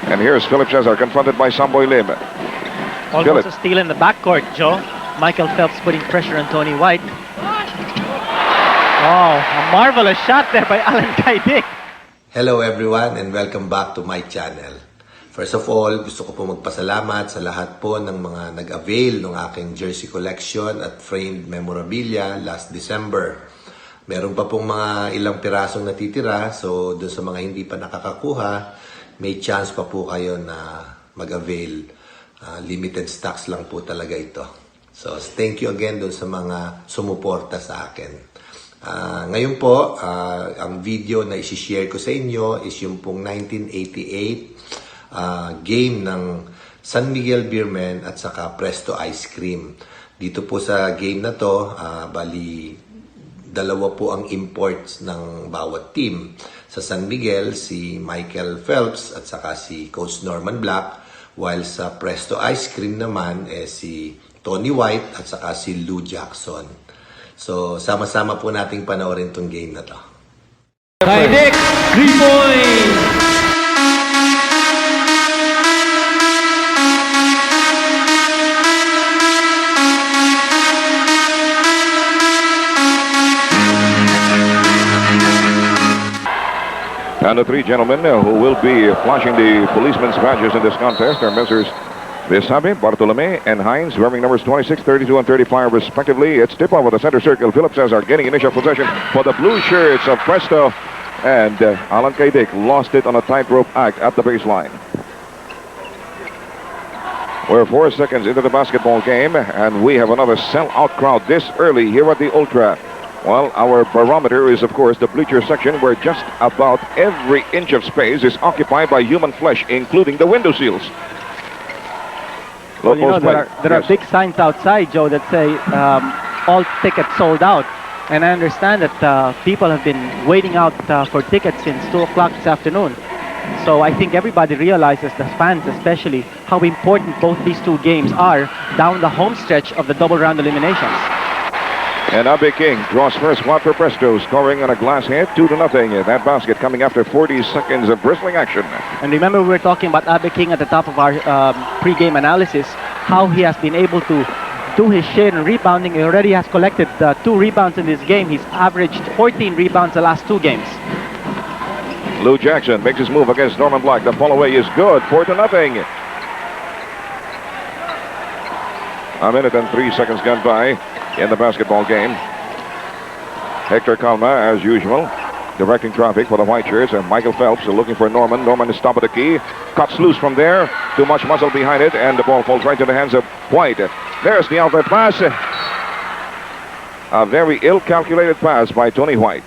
And here's Philip Cesar confronted by Samboy Lim. Almost a steal in the backcourt, Joe. Michael Phelps putting pressure on Tony White. Oh, a marvelous shot there by Alan Kaidik. Hello everyone and welcome back to my channel. First of all, gusto ko po magpasalamat sa lahat po ng mga nag-avail ng aking jersey collection at framed memorabilia last December. Meron pa pong mga ilang pirasong natitira, so doon sa mga hindi pa nakakakuha, may chance pa po kayo na mag-avail. Limited stocks lang po talaga ito. So thank you again doon sa mga sumuporta sa akin. Ngayon po, ang video na isi-share ko sa inyo is yung pong 1988 game ng San Miguel Beer at saka Presto Ice Cream. Dito po sa game na to, bali dalawa po ang imports ng bawat team. Sa San Miguel, si Michael Phelps at saka si Coach Norman Black, while sa Presto Ice Cream naman si Tony White at saka si Lou Jackson. So, sama-sama po nating panoorin tong game na to. Kaidik, 3 points! And the three gentlemen who will be flashing the policeman's badges in this contest are Messrs. Visabe, Bartolome, and Hines, wearing numbers 26, 32, and 35, respectively. It's tip-off with the center circle. Philip Cesar getting initial possession for the blue shirts of Presto. And Alan Kaidik lost it on a tightrope act at the baseline. We're 4 seconds into the basketball game, and we have another sell-out crowd this early here at the Ultra. Well, our barometer is, of course, the bleacher section, where just about every inch of space is occupied by human flesh, including the window sills. Well, you know, there are big signs outside, Joe, that say all tickets sold out. And I understand that people have been waiting out for tickets since 2 o'clock this afternoon. So I think everybody realizes, the fans especially, how important both these two games are down the home stretch of the double round eliminations. And Abe King draws first one for Presto, scoring on a glass hit, 2-0. That basket coming after 40 seconds of bristling action. And remember, we were talking about Abe King at the top of our pre-game analysis, how he has been able to do his share in rebounding. He already has collected 2 rebounds in this game. He's averaged 14 rebounds the last 2 games. Lou Jackson makes his move against Norman Black. The follow-away is good, 4-0. A minute and 3 seconds gone by in the basketball game. Hector Calma, as usual, directing traffic for the white shirts, and Michael Phelps looking for Norman. Norman is top of the key, cuts loose from there, too much muscle behind it, and the ball falls right to the hands of White. There's the outlet pass. A very ill-calculated pass by Tony White.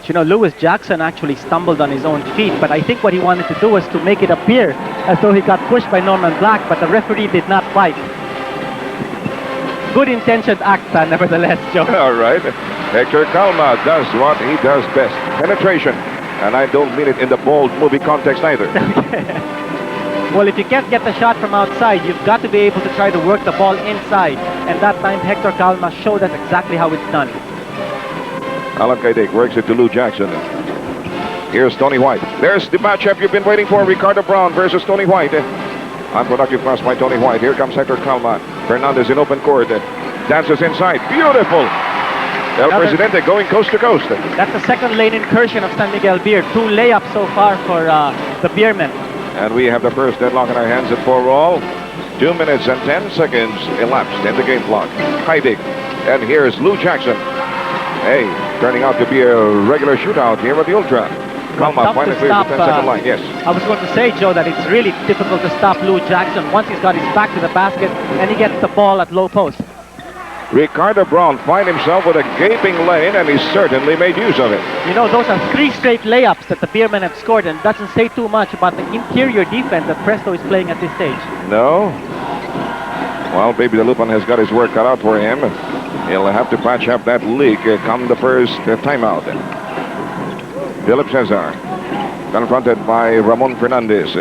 You know, Lewis Jackson actually stumbled on his own feet, but I think what he wanted to do was to make it appear as though he got pushed by Norman Black, but the referee did not bite. Good intentioned act, nevertheless, Joe. All right. Hector Calma does what he does best. Penetration. And I don't mean it in the bold movie context either. Well, if you can't get the shot from outside, you've got to be able to try to work the ball inside. And that time, Hector Calma showed us exactly how it's done. Alan Kaidik works it to Lou Jackson. Here's Tony White. There's the matchup you've been waiting for. Ricardo Brown versus Tony White. Unproductive pass by Tony White. Here comes Hector Calma. Fernandez in open court. Dances inside. Beautiful. El Presidente going coast to coast. That's the second lane incursion of San Miguel Beer. 2 layups so far for the Beermen. And we have the first deadlock in our hands at 4-all. 2 minutes and 10 seconds elapsed in the game clock. Kaidik. And here's Lou Jackson. Hey, turning out to be a regular shootout here at the Ultra. Calma finally clears the 10-second line, yes. I was going to say, Joe, that it's really difficult to stop Lou Jackson once he's got his back to the basket and he gets the ball at low post. Ricardo Brown finds himself with a gaping lane, and he certainly made use of it. You know, those are 3 straight layups that the Beermen have scored, and it doesn't say too much about the interior defense that Presto is playing at this stage. No? Well, Baby the Lupan has got his work cut out for him. He'll have to patch up that leak come the first timeout. Philip Cesar, confronted by Ramon Fernandez.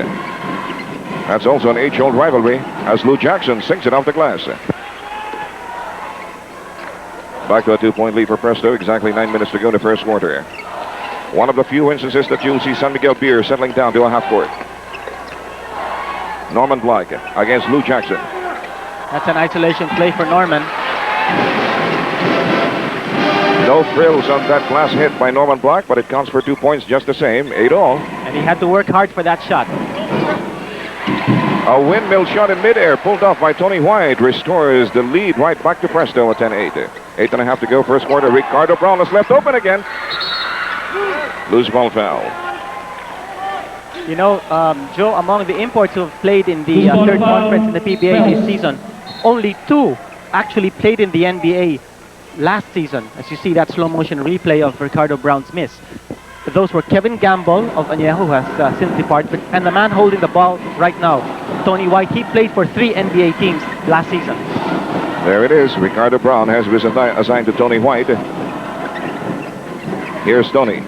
That's also an age-old rivalry as Lou Jackson sinks it off the glass. Back to a 2-point lead for Presto. Exactly 9 minutes to go in the first quarter. One of the few instances that you'll see San Miguel Beer settling down to a half court. Norman Black against Lou Jackson. That's an isolation play for Norman. No frills on that last hit by Norman Black, but it counts for 2 points just the same, 8-all. And he had to work hard for that shot. A windmill shot in midair, pulled off by Tony White, restores the lead right back to Presto at 10-8. 8.5 to go, first quarter. Ricardo Brown is left open again. Loose ball foul. You know, Joe, among the imports who have played in the third conference in the PBA this season, only 2 actually played in the NBA last season. As you see that slow motion replay of Ricardo Brown's miss. Those were Kevin Gamble of Añejo, who has since departed, and the man holding the ball right now, Tony White. He played for 3 NBA teams last season. There it is. Ricardo Brown has been assigned to Tony White. Here's Tony,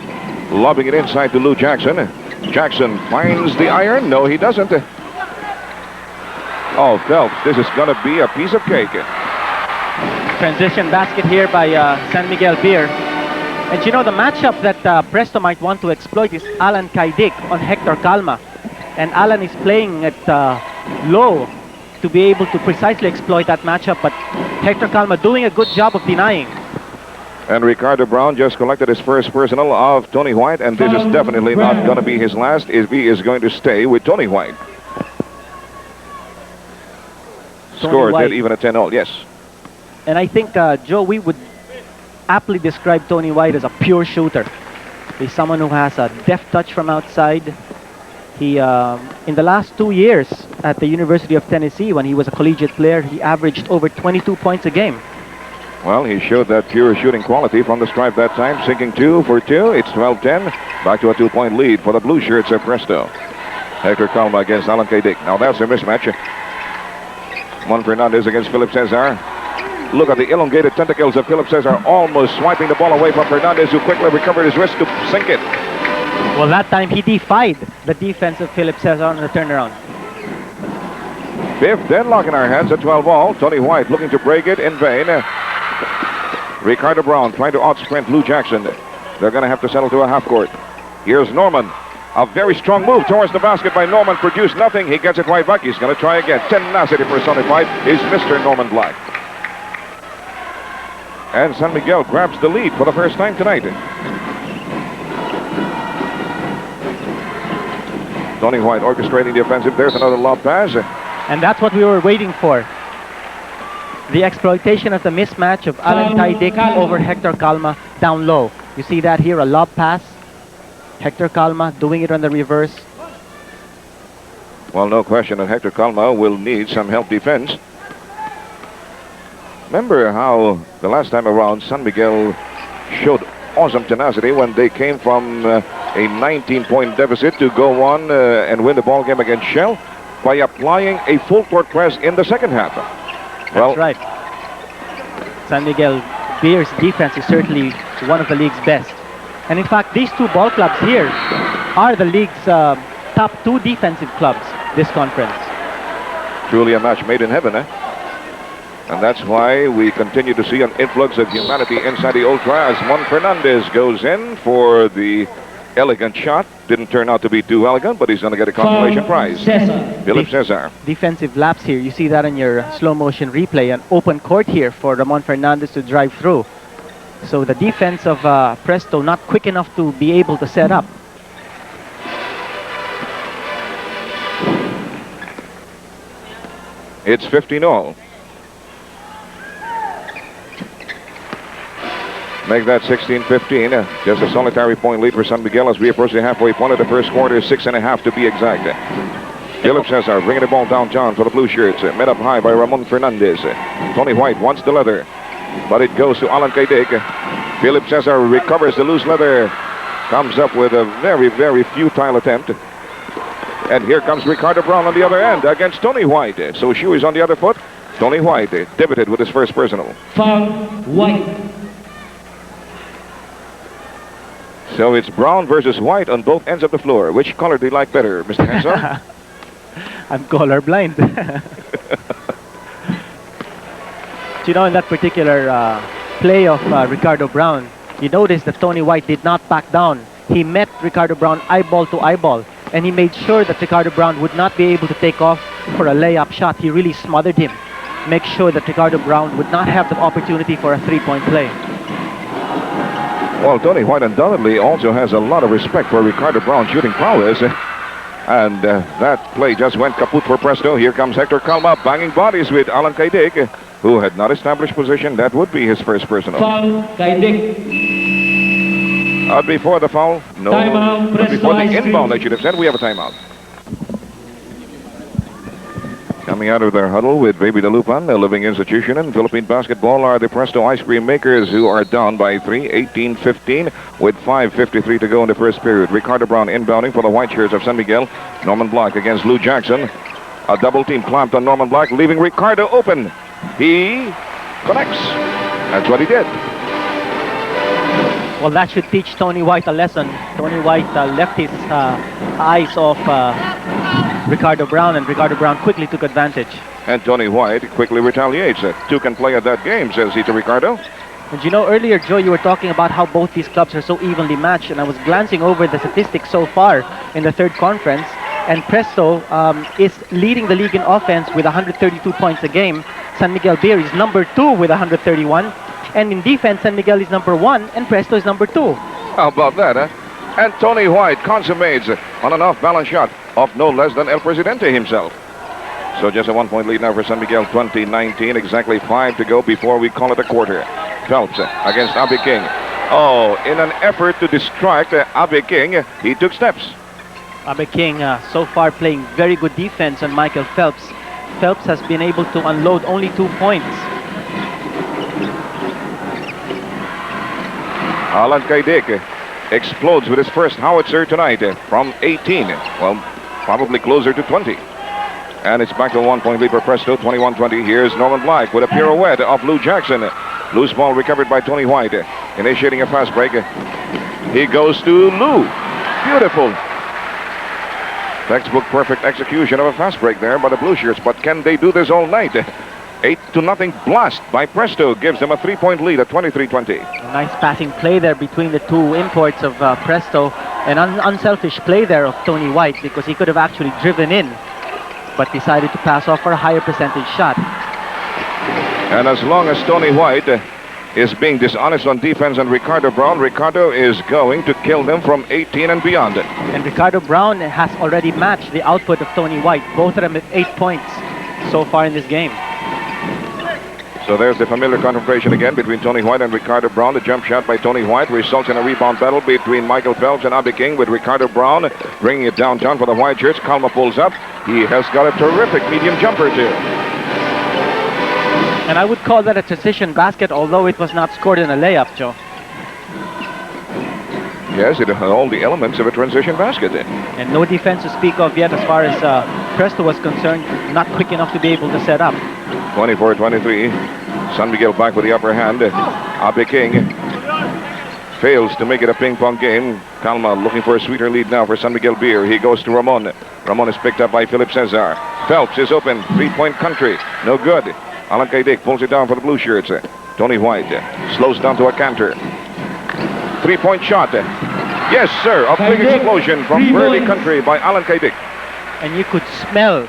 lobbing it inside to Lou Jackson. Jackson finds the iron. No, he doesn't. Oh, Phelps, this is going to be a piece of cake. Transition basket here by San Miguel Beer. And you know, the matchup that Presto might want to exploit is Alan Kaidik on Hector Calma. And Alan is playing at low to be able to precisely exploit that matchup, but Hector Calma doing a good job of denying. And Ricardo Brown just collected his first personal of Tony White, and this is definitely not going to be his last if he is going to stay with Tony White. Score dead even at 10-all, yes. And I think, Joe, we would aptly describe Tony White as a pure shooter. He's someone who has a deft touch from outside. He, in the last 2 years at the University of Tennessee, when he was a collegiate player, he averaged over 22 points a game. Well, he showed that pure shooting quality from the stripe that time, sinking 2 for 2. It's 12-10. Back to a 2-point lead for the blue shirts of Presto. Hector Calma against Alan Kaidik. Now that's a mismatch. Juan Fernandez against Philip Cesar. Look at the elongated tentacles of Philip Cesar, almost swiping the ball away from Fernandez, who quickly recovered his wrist to sink it. Well, that time he defied the defense of Philip Cesar on the turnaround. 5th deadlock in our hands at 12-all. Tony White looking to break it in vain. Ricardo Brown trying to out-sprint Lou Jackson. They're going to have to settle to a half court. Here's Norman. A very strong move towards the basket by Norman. Produced nothing. He gets it right back. He's going to try again. Tenacity personified is Mr. Norman Black. And San Miguel grabs the lead for the first time tonight. Tony White orchestrating the offensive. There's another lob pass. And that's what we were waiting for. The exploitation of the mismatch of Alan Kaidik over Hector Calma down low. You see that here, a lob pass. Hector Calma doing it on the reverse. Well, no question that Hector Calma will need some help defense. Remember how the last time around San Miguel showed awesome tenacity when they came from a 19-point deficit to go on and win the ball game against Shell by applying a full court press in the second half. Well, that's right. San Miguel Beer's defense is certainly one of the league's best. And in fact, these 2 ball clubs here are the league's top 2 defensive clubs this conference. Truly a match made in heaven, eh? And that's why we continue to see an influx of humanity inside the Ultra as Juan Fernandez goes in for the elegant shot. Didn't turn out to be too elegant, but he's going to get a consolation prize. Philip Cesar. Defensive lapse here. You see that in your slow motion replay. An open court here for Ramon Fernandez to drive through. So the defense of Presto not quick enough to be able to set up. It's 15-all. Make that 16-15. Just a solitary point lead for San Miguel as we approach the halfway point of the first quarter. 6.5 to be exact. Philip Cesar bringing the ball downtown for the blue shirts. Met up high by Ramon Fernandez. Tony White wants the leather, but it goes to Alan Kaidik. Philip Cesar recovers the loose leather. Comes up with a very, very futile attempt. And here comes Ricardo Brown on the other end against Tony White. So shoe is on the other foot. Tony White debited with his first personal. Foul, White. So it's Brown versus White on both ends of the floor. Which color do you like better, Mr. Hanson? I'm colorblind. You know, in that particular play of Ricardo Brown, you notice that Tony White did not back down. He met Ricardo Brown eyeball to eyeball. and he made sure that Ricardo Brown would not be able to take off for a layup shot. He really smothered him, make sure that Ricardo Brown would not have the opportunity for a three-point play. Well, Tony White undoubtedly also has a lot of respect for Ricardo Brown's shooting prowess. And that play just went kaput for Presto. Here comes Hector Calma banging bodies with Alan Kaidik, who had not established position. That would be his first personal. Foul, Kaidik. Before the foul, no. Timeout, Presto Before the ice cream. inbound, I should have said, we have a timeout. Coming out of their huddle with Baby Dalupan, a living institution in Philippine basketball, are the Presto Ice Cream Makers, who are down by 3, 18-15, with 5:53 to go in the first period. Ricardo Brown inbounding for the white shirts of San Miguel. Norman Black against Lou Jackson. A double team clamped on Norman Black, leaving Ricardo open. He connects. That's what he did. Well, that should teach Tony White a lesson. Tony White left his eyes off Ricardo Brown, and Ricardo Brown quickly took advantage. And Tony White quickly retaliates. Two can play at that game, says he to Ricardo. And you know, earlier, Joe, you were talking about how both these clubs are so evenly matched, and I was glancing over the statistics so far in the third conference, and Presto is leading the league in offense with 132 points a game. San Miguel Beer is number 2 with 131, and in defense, San Miguel is number 1, and Presto is number 2. How about that, huh? And Tony White consummates on an off-balance shot of no less than El Presidente himself. So just a 1-point lead now for San Miguel, 20-19. Exactly 5 to go before we call it a quarter. Phelps against Abe King. Oh, in an effort to distract Abe King, he took steps. Abe King so far playing very good defense on Michael Phelps. Phelps has been able to unload only 2 points. Alan Kaidik explodes with his first howitzer tonight from 18. Well, probably closer to 20. And it's back to a 1-point lead for Presto, 21-20. Here's Norman Black with a pirouette of Lou Jackson. Loose ball recovered by Tony White. Initiating a fast break. He goes to Lou. Beautiful. Textbook perfect execution of a fast break there by the Blue Shirts. But can they do this all night? 8-0 blast by Presto gives them a 3-point lead at 23-20. A nice passing play there between the two imports of Presto. An unselfish play there of Tony White, because he could have actually driven in, but decided to pass off for a higher percentage shot. And as long as Tony White is being dishonest on defense and Ricardo Brown, Ricardo is going to kill them from 18 and beyond. And Ricardo Brown has already matched the output of Tony White, both of them at 8 points so far in this game. So there's the familiar confrontation again between Tony White and Ricardo Brown. The jump shot by Tony White results in a rebound battle between Michael Phelps and Abe King, with Ricardo Brown bringing it downtown for the white shirts. Calma pulls up. He has got a terrific medium jumper too. And I would call that a transition basket, although it was not scored in a layup, Joe. Yes, it had all the elements of a transition basket. And no defense to speak of yet as far as Presto was concerned. Not quick enough to be able to set up. 24-23. San Miguel back with the upper hand. Abe King fails to make it a ping-pong game. Calma looking for a sweeter lead now for San Miguel Beer. He goes to Ramon. Ramon is picked up by Philip Cesar. Phelps is open. 3-point country. No good. Alan Kaidik pulls it down for the Blue Shirts. Tony White slows down to a canter. 3-point shot. Yes, sir. A big explosion from Burley Country by Alan Kaidik. And you could smell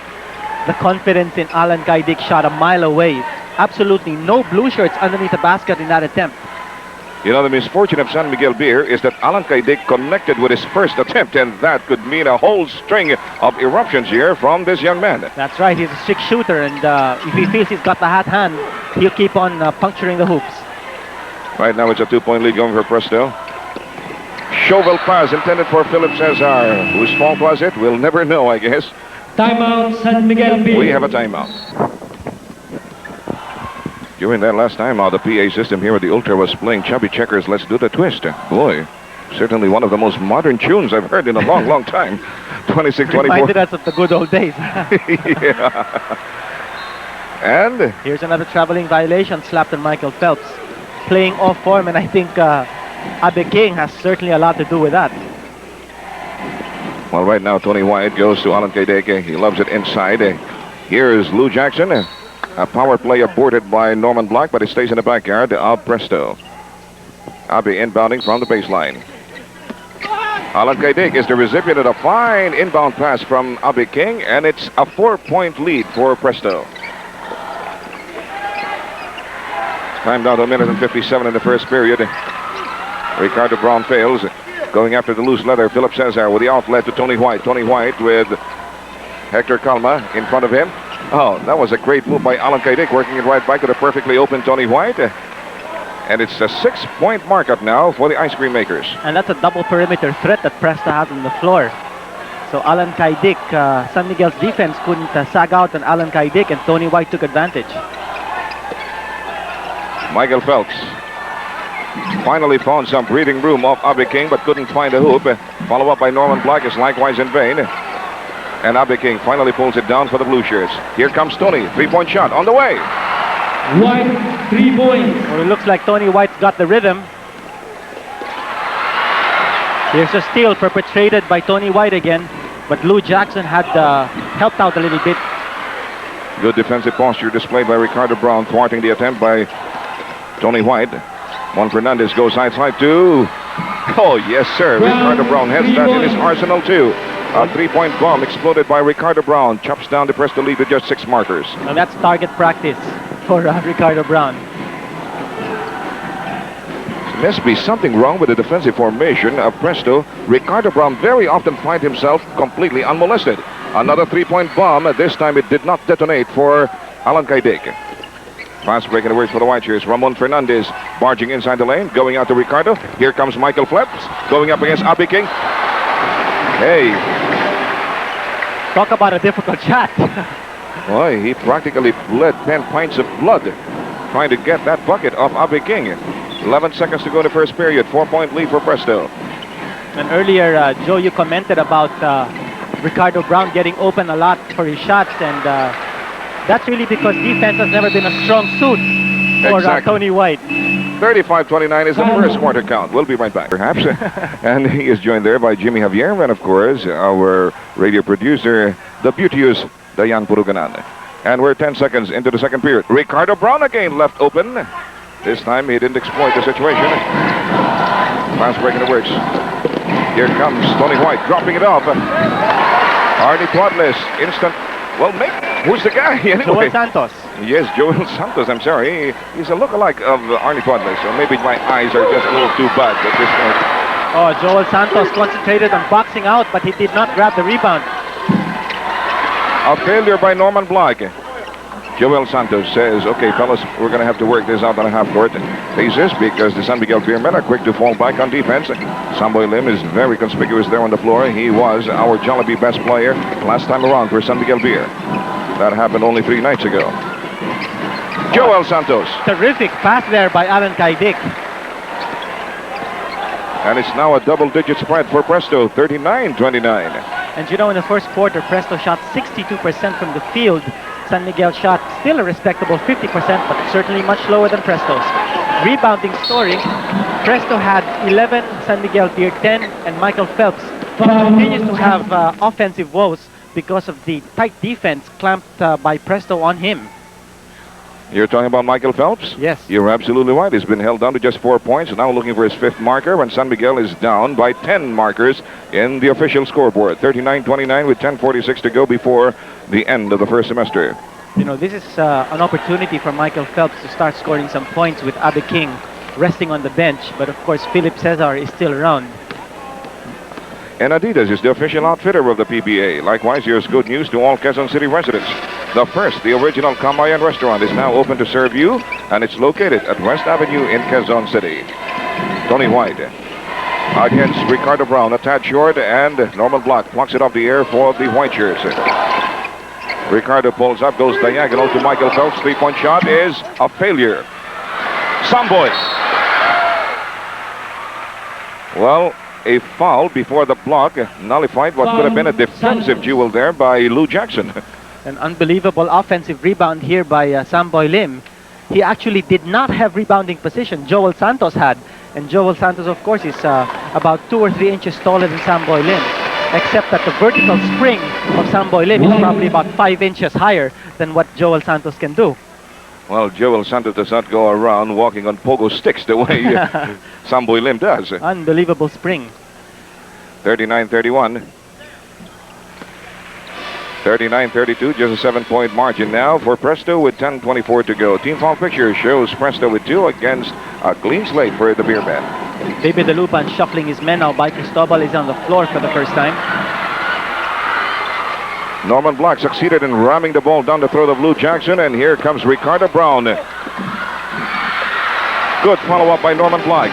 the confidence in Alan Kaidik shot a mile away. Absolutely no Blue Shirts underneath the basket in that attempt. You know, the misfortune of San Miguel Beer is that Alan Kaidik connected with his first attempt, and that could mean a whole string of eruptions here from this young man. That's right. He's a strict shooter, and if he feels he's got the hot hand, he'll keep on puncturing the hoops. Right now it's a 2-point lead going for Presto. Chauvel pass intended for Philip Cesar. Whose fault was it? We'll never know, I guess. Timeout, San Miguel Beer. We have a timeout. During that last timeout, the PA system here at the Ultra was playing Chubby Checkers' Let's Do the Twist. Boy, certainly one of the most modern tunes I've heard in a long, long time. 26-24. Reminded us of the good old days. Yeah. And here's another traveling violation slapped on Michael Phelps. Playing off form, and I think Abe King has certainly a lot to do with that. well, right now Tony White goes to Alan Kaidik. He loves it inside. Here's Lou Jackson. A power play aborted by Norman Black, but it stays in the backyard of Presto. Abe inbounding from the baseline. Alan Kaidik is the recipient of a fine inbound pass from Abi King, and it's a 4-point lead for Presto. Time down to a minute and 57 in the first period. Ricardo Brown fails. Going after the loose leather, Philip Cesar with the outlet to Tony White. Tony White with Hector Calma in front of him. Oh, that was a great move by Alan Kaidik, working it right back to the perfectly open Tony White. And it's a 6-point markup now for the ice cream makers. And that's a double perimeter threat that Presto has on the floor. So Alan Kaidik, San Miguel's defense couldn't sag out on Alan Kaidik, and Tony White took advantage. Michael Phelps finally found some breathing room off Abi King, but couldn't find a hoop. Follow up by Norman Black is likewise in vain. And Abi King finally pulls it down for the Blue Shirts. Here comes Tony, 3-point shot on the way. White, 3 points. Well, it looks like Tony White's got the rhythm. Here's a steal perpetrated by Tony White again, but Lou Jackson had helped out a little bit. Good defensive posture displayed by Ricardo Brown, thwarting the attempt by Tony White. Juan Fernandez goes side to... Oh, yes, sir. Ricardo Brown has that in his arsenal, too. A 3-point bomb exploded by Ricardo Brown. Chops down the Presto lead with just 6 markers. And that's target practice for Ricardo Brown. There must be something wrong with the defensive formation of Presto. Ricardo Brown very often finds himself completely unmolested. Another 3-point bomb. This time it did not detonate for Alan Kaidik. Fast break in the works for the White Shirts. Ramon Fernandez barging inside the lane, going out to Ricardo. Here comes Michael Phelps, going up against Abi King. Hey. Talk about a difficult shot. Boy, he practically bled 10 pints of blood trying to get that bucket off Abi King. 11 seconds to go in the first period. 4-point lead for Presto. And earlier, Joe, you commented about Ricardo Brown getting open a lot for his shots, and that's really because defense has never been a strong suit for Tony White. 35-29 is the first quarter count. We'll be right back, perhaps. And he is joined there by Jimmy Javier, and of course, our radio producer, the beauteous Dayan Puruganan. And we're 10 seconds into the second period. Ricardo Brown again left open. This time he didn't exploit the situation. Fast break in the works. Here comes Tony White, dropping it off. Arnie Tuadles, instant. Well, who's the guy anyway? Joel Santos. Yes, Joel Santos, I'm sorry. He's a lookalike of Arnie Tuadles, so maybe my eyes are just a little too bad at this point. Oh, Joel Santos concentrated on boxing out, but he did not grab the rebound. A failure by Norman Black. Joel Santos says, okay, fellas, we're going to have to work this out on a half-court basis because the San Miguel Beer men are quick to fall back on defense. Samboy Lim is very conspicuous there on the floor. He was our Jollibee best player last time around for San Miguel Beer. That happened only 3 nights ago. Joel Santos. Terrific pass there by Alan Kaidik. And it's now a double-digit spread for Presto, 39-29. And you know, in the first quarter, Presto shot 62% from the field. San Miguel shot still a respectable 50%, but certainly much lower than Presto's. Rebounding story, Presto had 11, San Miguel Beer 10, and Michael Phelps continues to have offensive woes because of the tight defense clamped by Presto on him. You're talking about Michael Phelps? Yes. You're absolutely right. He's been held down to just 4 points, now looking for his 5th marker, when San Miguel is down by 10 markers in the official scoreboard. 39-29 with 10:46 to go before the end of the first semester. You know, this is an opportunity for Michael Phelps to start scoring some points with Abi King resting on the bench, but of course Philip Cesar is still around. And Adidas is the official outfitter of the PBA. Likewise, here's good news to all Quezon City residents. The original Kamayan restaurant is now open to serve you, and it's located at West Avenue in Quezon City. Tony White against Ricardo Brown, a tad short, and Norman Black plucks it off the air for the White Shirts. Ricardo pulls up, goes diagonal to Michael Phelps. 3-point shot is a failure. Samboy. Well, a foul before the block nullified what could have been a defensive duel there by Lou Jackson. An unbelievable offensive rebound here by Samboy Lim. He actually did not have rebounding position. Joel Santos had. And Joel Santos, of course, is about 2 or 3 inches taller than Samboy Lim. Except that the vertical spring of Samboy Lim is probably about 5 inches higher than what Joel Santos can do. Well, Joel Santos does not go around walking on pogo sticks the way Samboy Lim does. Unbelievable spring. 39-31. 39-32, just a 7-point margin now for Presto with 10:24 to go. Team foul picture shows Presto with 2 against a clean slate for the Beermen. Baby Dalupan shuffling his men now. By Cristobal is on the floor for the first time. Norman Black succeeded in ramming the ball down the throat of Lou Jackson, and here comes Ricardo Brown. Good follow-up by Norman Black.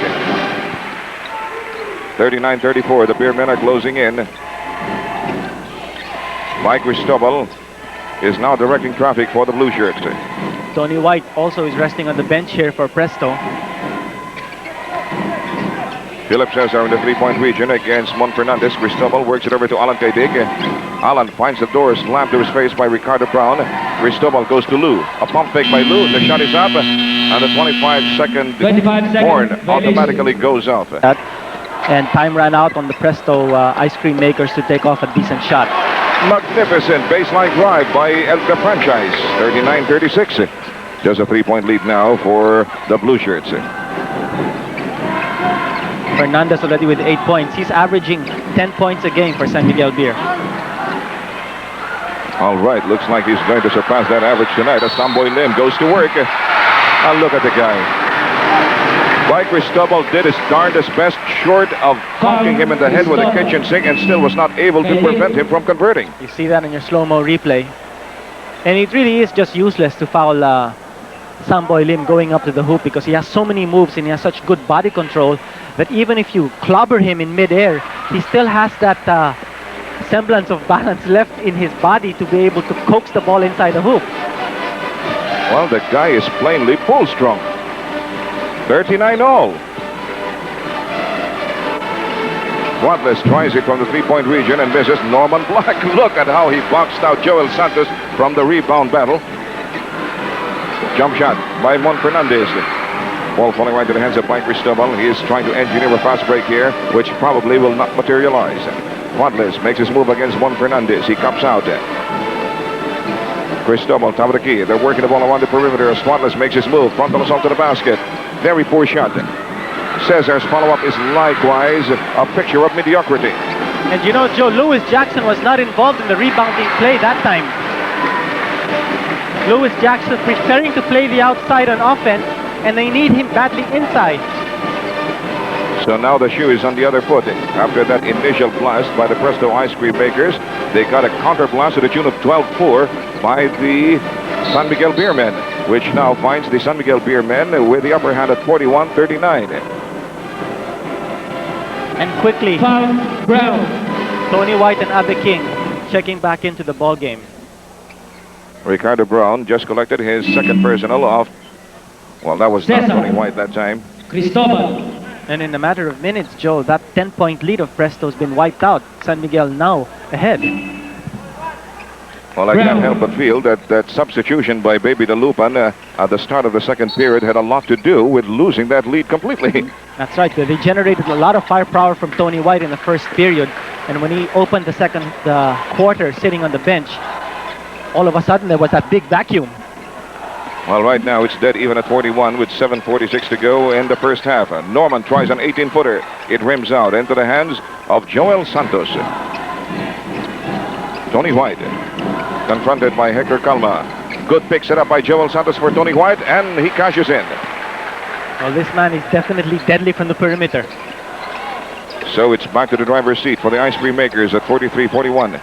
39-34, the Beermen are closing in. Mike Cristobal is now directing traffic for the Blue Shirts. Tony White also is resting on the bench here for Presto. Philip Cesar in the three-point region against Mon Fernandez. Cristobal works it over to Alan Caidig. Alan finds the door slammed to his face by Ricardo Brown. Cristobal goes to Lou. A pump fake by Lou. The shot is up. And the 25-second horn automatically goes off. And time ran out on the Presto ice cream makers to take off a decent shot. Magnificent baseline drive by the franchise. 39-36. Just a 3-point lead now for the Blue Shirts. Fernandez already with 8 points. He's averaging 10 points a game for San Miguel Beer. All right, looks like he's going to surpass that average tonight as Samboy Lim goes to work. And look at the guy. Mike Cristobal did his darndest best, short of conking him in the head with a kitchen sink, and still was not able to prevent him from converting. You see that in your slow-mo replay. And it really is just useless to foul Samboy Lim going up to the hoop, because he has so many moves and he has such good body control that even if you clobber him in midair, he still has that semblance of balance left in his body to be able to coax the ball inside the hoop. Well, the guy is plainly bull strong. 39-all. Swantless tries it from the three-point region and misses. Norman Black, look at how he boxed out Joel Santos from the rebound battle. Jump shot by Mon Fernandez. Ball falling right to the hands of Mike Cristobal. He is trying to engineer a fast break here, which probably will not materialize. Swantless makes his move against Mon Fernandez. He comes out. Cristobal, top of the key. They're working the ball around the perimeter. Swantless makes his move. Frontal assault to the basket. Very poor shot. Cesar's follow-up is likewise a picture of mediocrity. And you know, Joe, Lewis Jackson was not involved in the rebounding play that time. Lewis Jackson preferring to play the outside on offense, and they need him badly inside. So now the shoe is on the other foot. After that initial blast by the Presto ice cream makers, they got a counter blast to the tune of 12-4 by the San Miguel Beer men, which now finds the San Miguel Beer men with the upper hand at 41-39. And quickly, Brown. Tony White and Abe King checking back into the ball game. Ricardo Brown just collected his second personal off. Well, that was not Tony White that time. Cristobal. And in a matter of minutes, Joe, that 10-point lead of Presto's been wiped out. San Miguel now ahead. Well, I can't help but feel that that substitution by Baby Dalupan at the start of the second period had a lot to do with losing that lead completely. That's right. They generated a lot of firepower from Tony White in the first period. And when he opened the second quarter sitting on the bench, all of a sudden there was that big vacuum. Well, right now it's dead even at 41 with 7:46 to go in the first half. Norman tries an 18-footer. It rims out into the hands of Joel Santos. Tony White confronted by Hector Calma. Good pick set up by Joel Santos for Tony White, and he cashes in. Well, this man is definitely deadly from the perimeter. So it's back to the driver's seat for the ice cream makers at 43-41.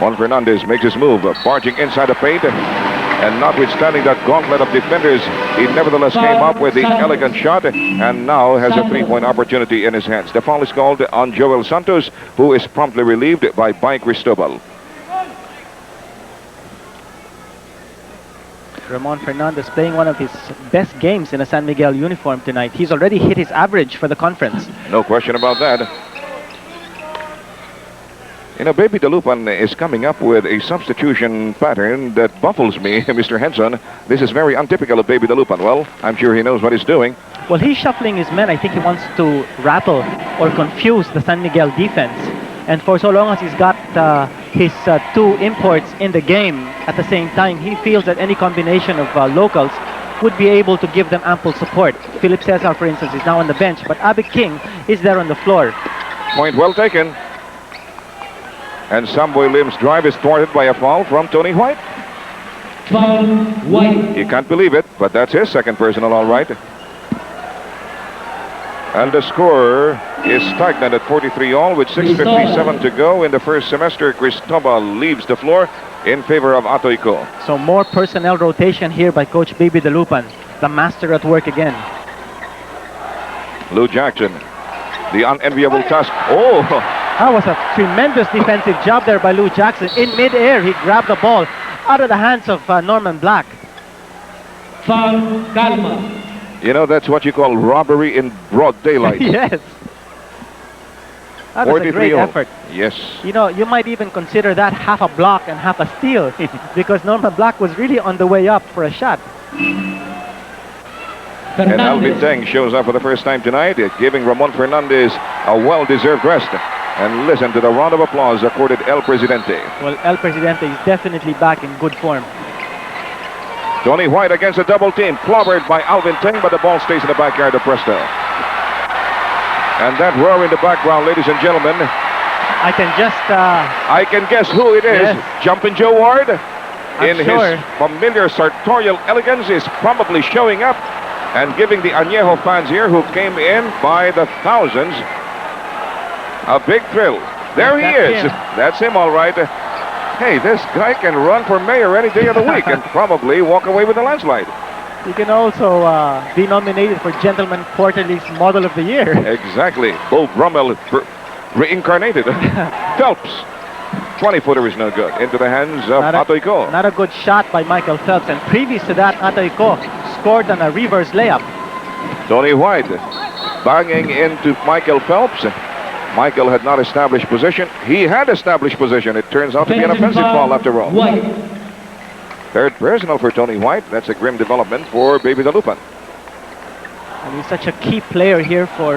Mon Fernandez makes his move, barging inside the paint. And notwithstanding that gauntlet of defenders, he nevertheless came up with the elegant shot and now has a three-point opportunity in his hands. The foul is called on Joel Santos, who is promptly relieved by Mike Cristobal. Ramon Fernandez playing one of his best games in a San Miguel uniform tonight. He's already hit his average for the conference. No question about that. You know, Baby Dalupan is coming up with a substitution pattern that baffles me, Mr. Henson. This is very untypical of Baby Dalupan. Well, I'm sure he knows what he's doing. Well, he's shuffling his men. I think he wants to rattle or confuse the San Miguel defense. And for so long as he's got his two imports in the game at the same time, he feels that any combination of locals would be able to give them ample support. Philip Cesar, for instance, is now on the bench, but Abe King is there on the floor. Point well taken. And Samboy Lim's drive is thwarted by a foul from Tony White. Foul, White. You can't believe it, but that's his second personal, all right. And the score is stagnant at 43 all with 6:57 to go in the first semester. Cristobal leaves the floor in favor of Atoyco. So more personnel rotation here by Coach Baby Dalupan, the master at work again. Lou Jackson, the unenviable task. Oh, That was a tremendous defensive job there by Lou Jackson. In midair, he grabbed the ball out of the hands of Norman Black. Foul, Calma. you know, that's what you call robbery in broad daylight. Yes. That was a 43 great all. effort. Yes. You know, you might even consider that half a block and half a steal because Norman Black was really on the way up for a shot. And Alvin Fernandez. Teng shows up for the first time tonight, giving Ramon Fernandez a well-deserved rest. And listen to the round of applause accorded El Presidente. Well, El Presidente is definitely back in good form. Tony White against a double team, clobbered by Alvin Teng, but the ball stays in the backyard of Presto. And that roar in the background, ladies and gentlemen, I can just, I can guess who it is. Yes. Jumpin' Joe Ward, in sure. his familiar sartorial elegance, is probably showing up and giving the Añejo fans here who came in by the thousands a big thrill. There he That's is. him. That's him, all right. Hey, this guy can run for mayor any day of the week and probably walk away with a landslide. he can also be nominated for Gentleman Quarterly's Model of the Year. Exactly. Bo Brummel reincarnated. Phelps. 20-footer is no good. Into the hands of Atoyco. Not a good shot by Michael Phelps. And previous to that, Atoyco scored on a reverse layup. Tony White banging into Michael Phelps. Michael had not established position. He had established position. It turns out to be an offensive foul after all. White. Third personal for Tony White. That's a grim development for Baby Dalupan. And he's such a key player here for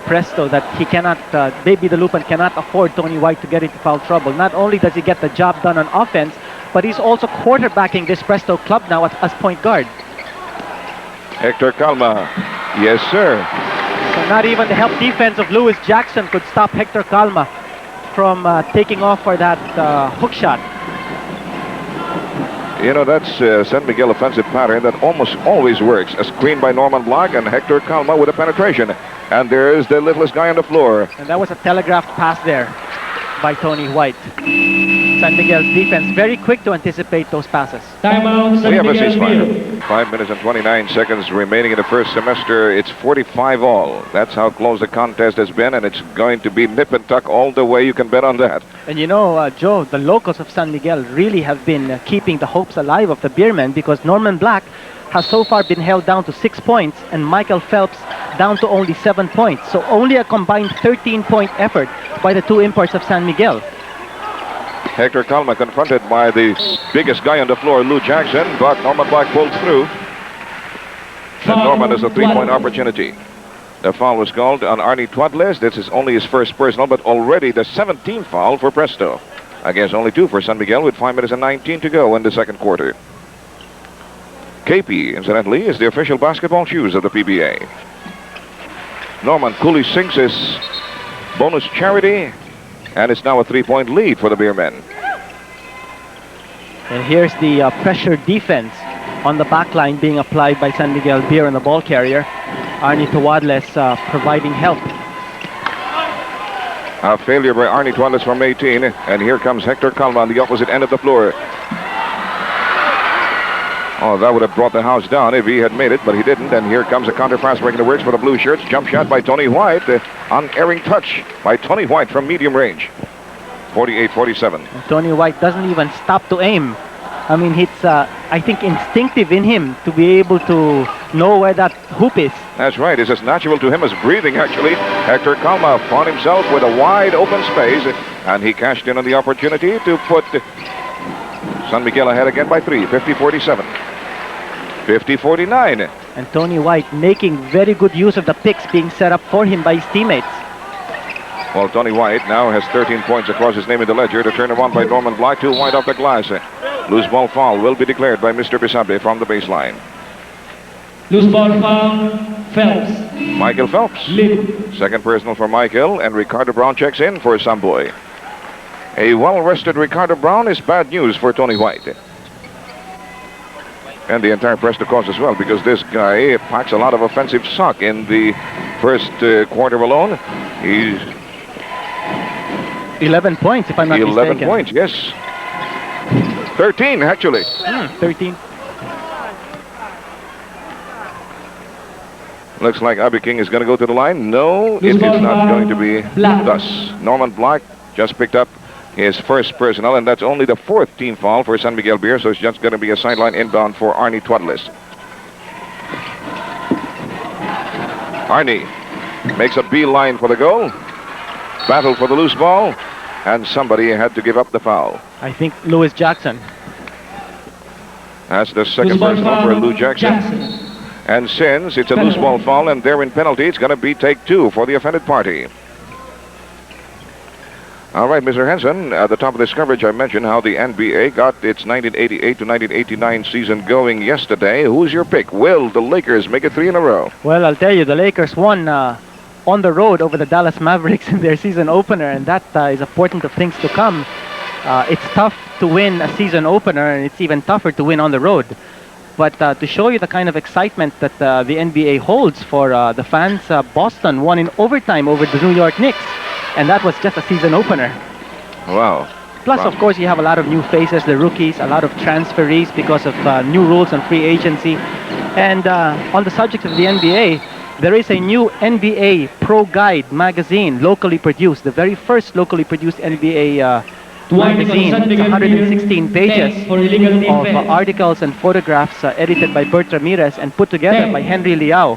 Presto that he cannot, Baby Dalupan cannot afford Tony White to get into foul trouble. Not only does he get the job done on offense, but he's also quarterbacking this Presto club now as point guard. Hector Calma. Yes, sir. So not even the help defense of Lewis Jackson could stop Hector Calma from taking off for that hook shot. You know, that's San Miguel offensive pattern that almost always works. A screen by Norman Black and Hector Calma with a penetration. And there's the littlest guy on the floor. And that was a telegraphed pass there by Tony White. San Miguel's defense very quick to anticipate those passes. Timeout, We San have a Miguel ceasefire. Beer. 5 minutes and 29 seconds remaining in the first semester. It's 45 all. That's how close the contest has been, and it's going to be nip and tuck all the way. You can bet on that. And you know, Joe, the locals of San Miguel really have been keeping the hopes alive of the Beermen because Norman Black has so far been held down to 6 points and Michael Phelps down to only 7 points. So only a combined 13-point effort by the two imports of San Miguel. Hector Calma confronted by the biggest guy on the floor, Lou Jackson, but Norman Black pulled through. And Norman has a three-point opportunity. The foul was called on Arnie Twadles. This is only his first personal, but already the 17th foul for Presto. I guess only 2 for San Miguel with 5 minutes and 19 to go in the second quarter. KP, incidentally, is the official basketball shoes of the PBA. Norman coolly sinks his bonus charity, and it's now a 3-point lead for the Beermen. And here's the pressure defense on the back line being applied by San Miguel Beer and the ball carrier. Arnie Tawadles providing help. A failure by Arnie Twadles from 18, and here comes Hector Calma on the opposite end of the floor. Oh, that would have brought the house down if he had made it, but he didn't. And here comes a counter pass breaking the works for the blue shirts. Jump shot by Tony White. Unerring touch by Tony White from medium range. 48-47. Tony White doesn't even stop to aim. I mean, it's, I think, instinctive in him to be able to know where that hoop is. That's right. It's as natural to him as breathing, actually. Hector Calma found himself with a wide open space, and he cashed in on the opportunity to put San Miguel ahead again by 3, 50-47. 50-49. And Tony White making very good use of the picks being set up for him by his teammates. Well, Tony White now has 13 points across his name in the ledger to turn around by Norman Black. 2 wide off the glass. Loose ball foul will be declared by Mr. Bisabe from the baseline. Loose ball foul, Phelps. Michael Phelps. Lead. Second personal for Michael, and Ricardo Brown checks in for Samboy. A well-rested Ricardo Brown is bad news for Tony White. And the entire Presto cause as well, because this guy packs a lot of offensive suck in the first quarter alone. He's 11 points, if I'm not 11 mistaken. points, yes. 13, actually. 13. Looks like Abby King is going to go to the line. No, it is not going to be thus. Norman Black just picked up his first personal, and that's only the 4th team foul for San Miguel Beer, so it's just going to be a sideline inbound for Arnie Twadlis. Arnie makes a beeline for the goal. Battle for the loose ball, and somebody had to give up the foul. I think Lewis Jackson. That's the second personal for Lou Jackson. And since it's a loose ball foul and they're in penalty, it's going to be take 2 for the offended party. All right, Mr. Henson, at the top of this coverage, I mentioned how the NBA got its 1988 to 1989 season going yesterday. Who's your pick? Will the Lakers make it 3 in a row? Well, I'll tell you, the Lakers won on the road over the Dallas Mavericks in their season opener, and that is a portent of things to come. It's tough to win a season opener, and it's even tougher to win on the road. But to show you the kind of excitement that the NBA holds for the fans, Boston won in overtime over the New York Knicks, and that was just a season opener. Wow. Plus, of course, you have a lot of new faces, the rookies, a lot of transferees because of new rules on free agency. And on the subject of the NBA, there is a new NBA Pro Guide magazine, locally produced, the very first locally produced NBA magazine. It's 116 pages of articles and photographs edited by Bert Ramirez and put together by Henry Liao.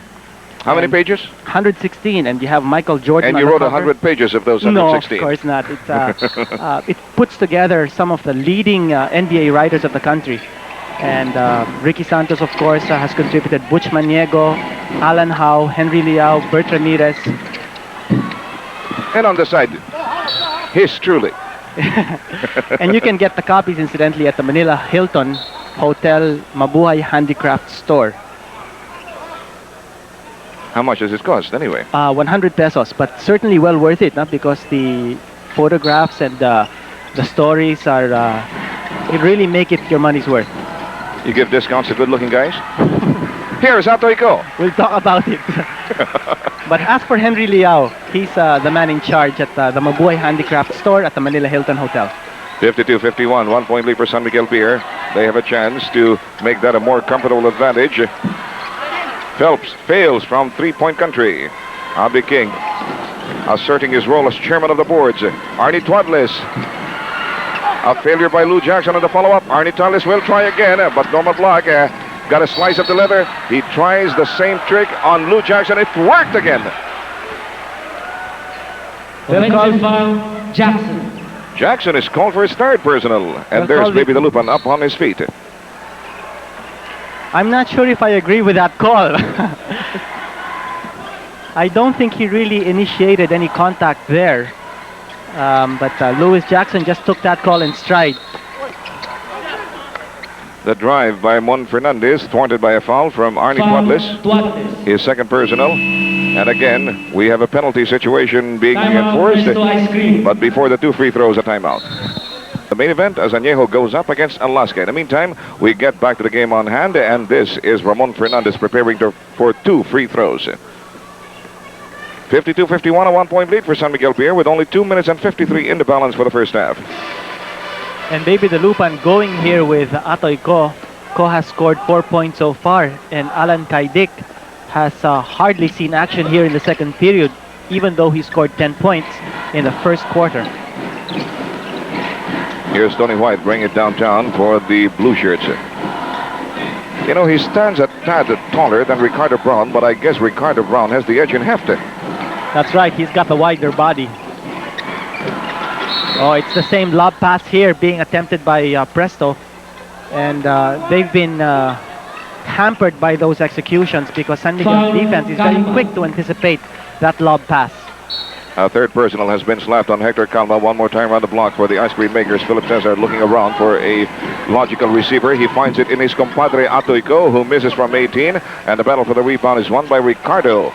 How many pages? 116, and you have Michael Jordan. And you wrote 100 pages of those 116? No, of course not. It's, it puts together some of the leading NBA writers of the country. And Ricky Santos, of course, has contributed. Butch Maniego, Alan Howe, Henry Liao, Bert Ramirez. And on the side, his truly. And you can get the copies, incidentally, at the Manila Hilton Hotel Mabuhay Handicraft Store. How much does it cost, anyway? 100 pesos, but certainly well worth it, because the photographs and the stories are, it really make it your money's worth. You give discounts to good-looking guys? Here's Atoiko. We'll talk about it. But as for Henry Liao, he's the man in charge at the Mabuhay Handicraft Store at the Manila Hilton Hotel. 52-51, 1 point lead for San Miguel Beer. They have a chance to make that a more comfortable advantage. Phelps fails from three-point country. Abby King asserting his role as chairman of the boards. Arnie Twadlis. A failure by Lou Jackson on the follow-up. Arnie Twadlis will try again, but Norman Black got a slice of the leather. He tries the same trick on Lou Jackson. It worked again. Offensive foul, Jackson. Jackson is called for his 3rd personal. And there's Baby the Lupan up on his feet. I'm not sure if I agree with that call. I don't think he really initiated any contact there. But Lewis Jackson just took that call in stride. The drive by Mon Fernandez, thwarted by a foul from Arnie Twadlis. His 2nd personal. And again, we have a penalty situation being enforced. But before the 2 free throws, a timeout. The main event, as Añejo goes up against Alaska. In the meantime, we get back to the game on hand, and this is Ramon Fernandez preparing for 2 free throws. 52-51, a 1 point lead for San Miguel Beer with only 2 minutes and 53 in the balance for the first half. And Baby the Lupan going here with Atoy Ko. Ko has scored 4 points so far, and Alan Kaidik has hardly seen action here in the second period, even though he scored 10 points in the first quarter. Here's Tony White bringing it downtown for the blue shirts. You know, he stands a tad taller than Ricardo Brown, but I guess Ricardo Brown has the edge in heft. That's right, he's got the wider body. Oh, it's the same lob pass here being attempted by Presto. And they've been hampered by those executions because San Miguel's defense is very quick to anticipate that lob pass. A 3rd personal has been slapped on Hector Calma. One more time around the block for the ice cream makers. Philip Cesar looking around for a logical receiver. He finds it in his compadre Atoiko, who misses from 18. And the battle for the rebound is won by Ricardo.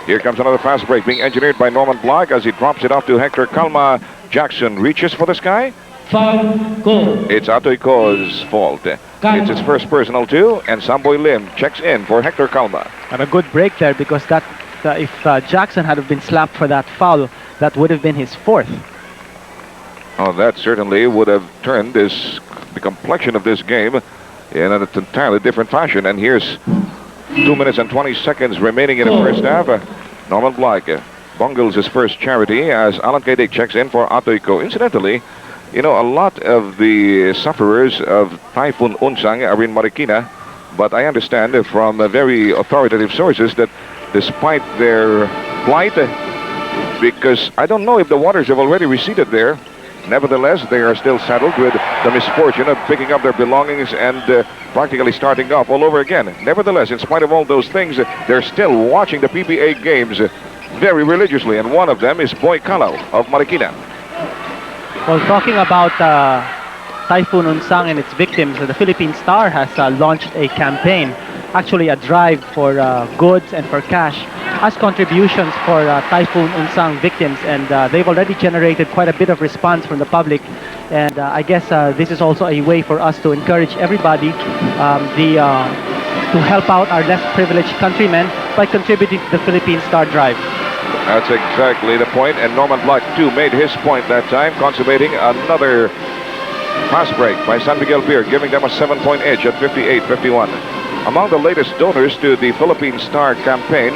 Here comes another fast break being engineered by Norman Black as he drops it off to Hector Calma. Jackson reaches for the sky. Foul, goal. It's Atoyko's fault. It's his first personal too, and Samboy Lim checks in for Hector Calma. And a good break there, because that if Jackson had have been slapped for that foul, that would have been his fourth. Oh, that certainly would have turned the complexion of this game in an entirely different fashion. And here's 2 minutes and 20 seconds remaining in the first half. Norman Black bungles his first charity as Alan Kaidik checks in for Atoyko. Incidentally, you know, a lot of the sufferers of Typhoon Unsang are in Marikina, but I understand from very authoritative sources that despite their plight, because I don't know if the waters have already receded there, nevertheless, they are still saddled with the misfortune of picking up their belongings and practically starting off all over again. Nevertheless, in spite of all those things, they're still watching the PBA games very religiously, and one of them is Boy Kalau of Marikina. Well, talking about Typhoon Unsang and its victims, the Philippine Star has launched a campaign, actually a drive for goods and for cash as contributions for Typhoon Unsang victims, and they've already generated quite a bit of response from the public. And I guess this is also a way for us to encourage everybody to help out our less privileged countrymen by contributing to the Philippine Star Drive. That's exactly the point, and Norman Black too made his point that time, consummating another pass break by San Miguel Beer, giving them a 7-point edge at 58-51. Among the latest donors to the Philippine Star campaign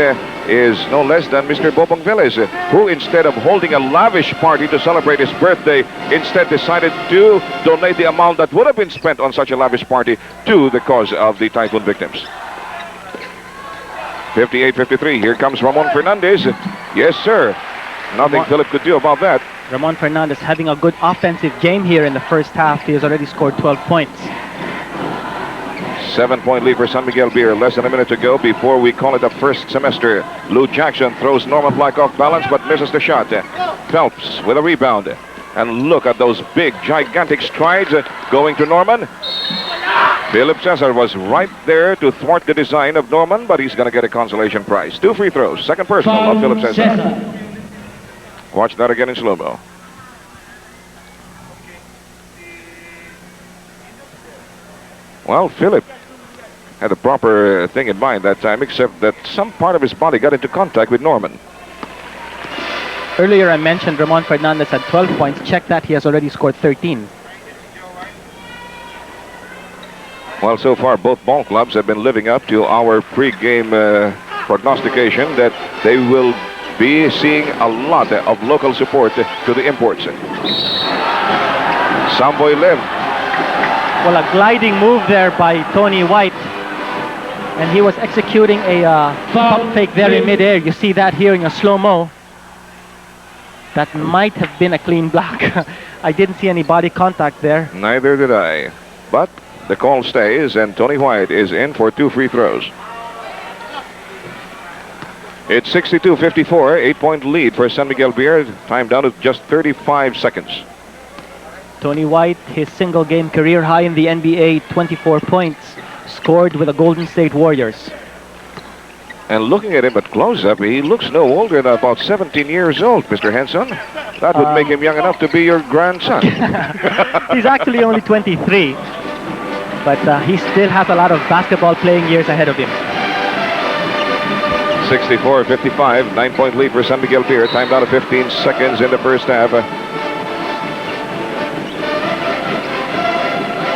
is no less than Mr. Bobong Velez, who instead of holding a lavish party to celebrate his birthday, instead decided to donate the amount that would have been spent on such a lavish party to the cause of the typhoon victims. 58-53, here comes Ramon Fernandez. Yes, sir. Nothing Philip could do about that. Ramon Fernandez having a good offensive game here in the first half. He has already scored 12 points. 7-point lead for San Miguel Beer. Less than a minute to go before we call it the first semester. Lou Jackson throws Norman Black off balance but misses the shot. Phelps with a rebound. And look at those big, gigantic strides going to Norman. Philip Cesar was right there to thwart the design of Norman, but he's going to get a consolation prize. 2 free throws. Second personal of Philip Cesar. Watch that again in slow-mo. Well, Philip had the proper thing in mind that time, except that some part of his body got into contact with Norman. Earlier I mentioned Ramon Fernandez had 12 points. Check that, he has already scored 13. Well, so far both ball clubs have been living up to our pre-game prognostication that they will be seeing a lot of local support to the imports. Samboy Lim. Well, a gliding move there by Tony White. And he was executing a pump fake there in midair. You see that here in a slow-mo. That might have been a clean block. I didn't see any body contact there. Neither did I. But the call stays, and Tony White is in for 2 free throws. It's 62-54, 8-point lead for San Miguel Beer. Time down to just 35 seconds. Tony White, his single game career high in the NBA, 24 points, scored with the Golden State Warriors. And looking at him at close-up, he looks no older than about 17 years old, Mr. Henson. That would make him young enough to be your grandson. He's actually only 23, but he still has a lot of basketball playing years ahead of him. 64-55, 9-point lead for San Miguel Beer. Time down to 15 seconds in the first half.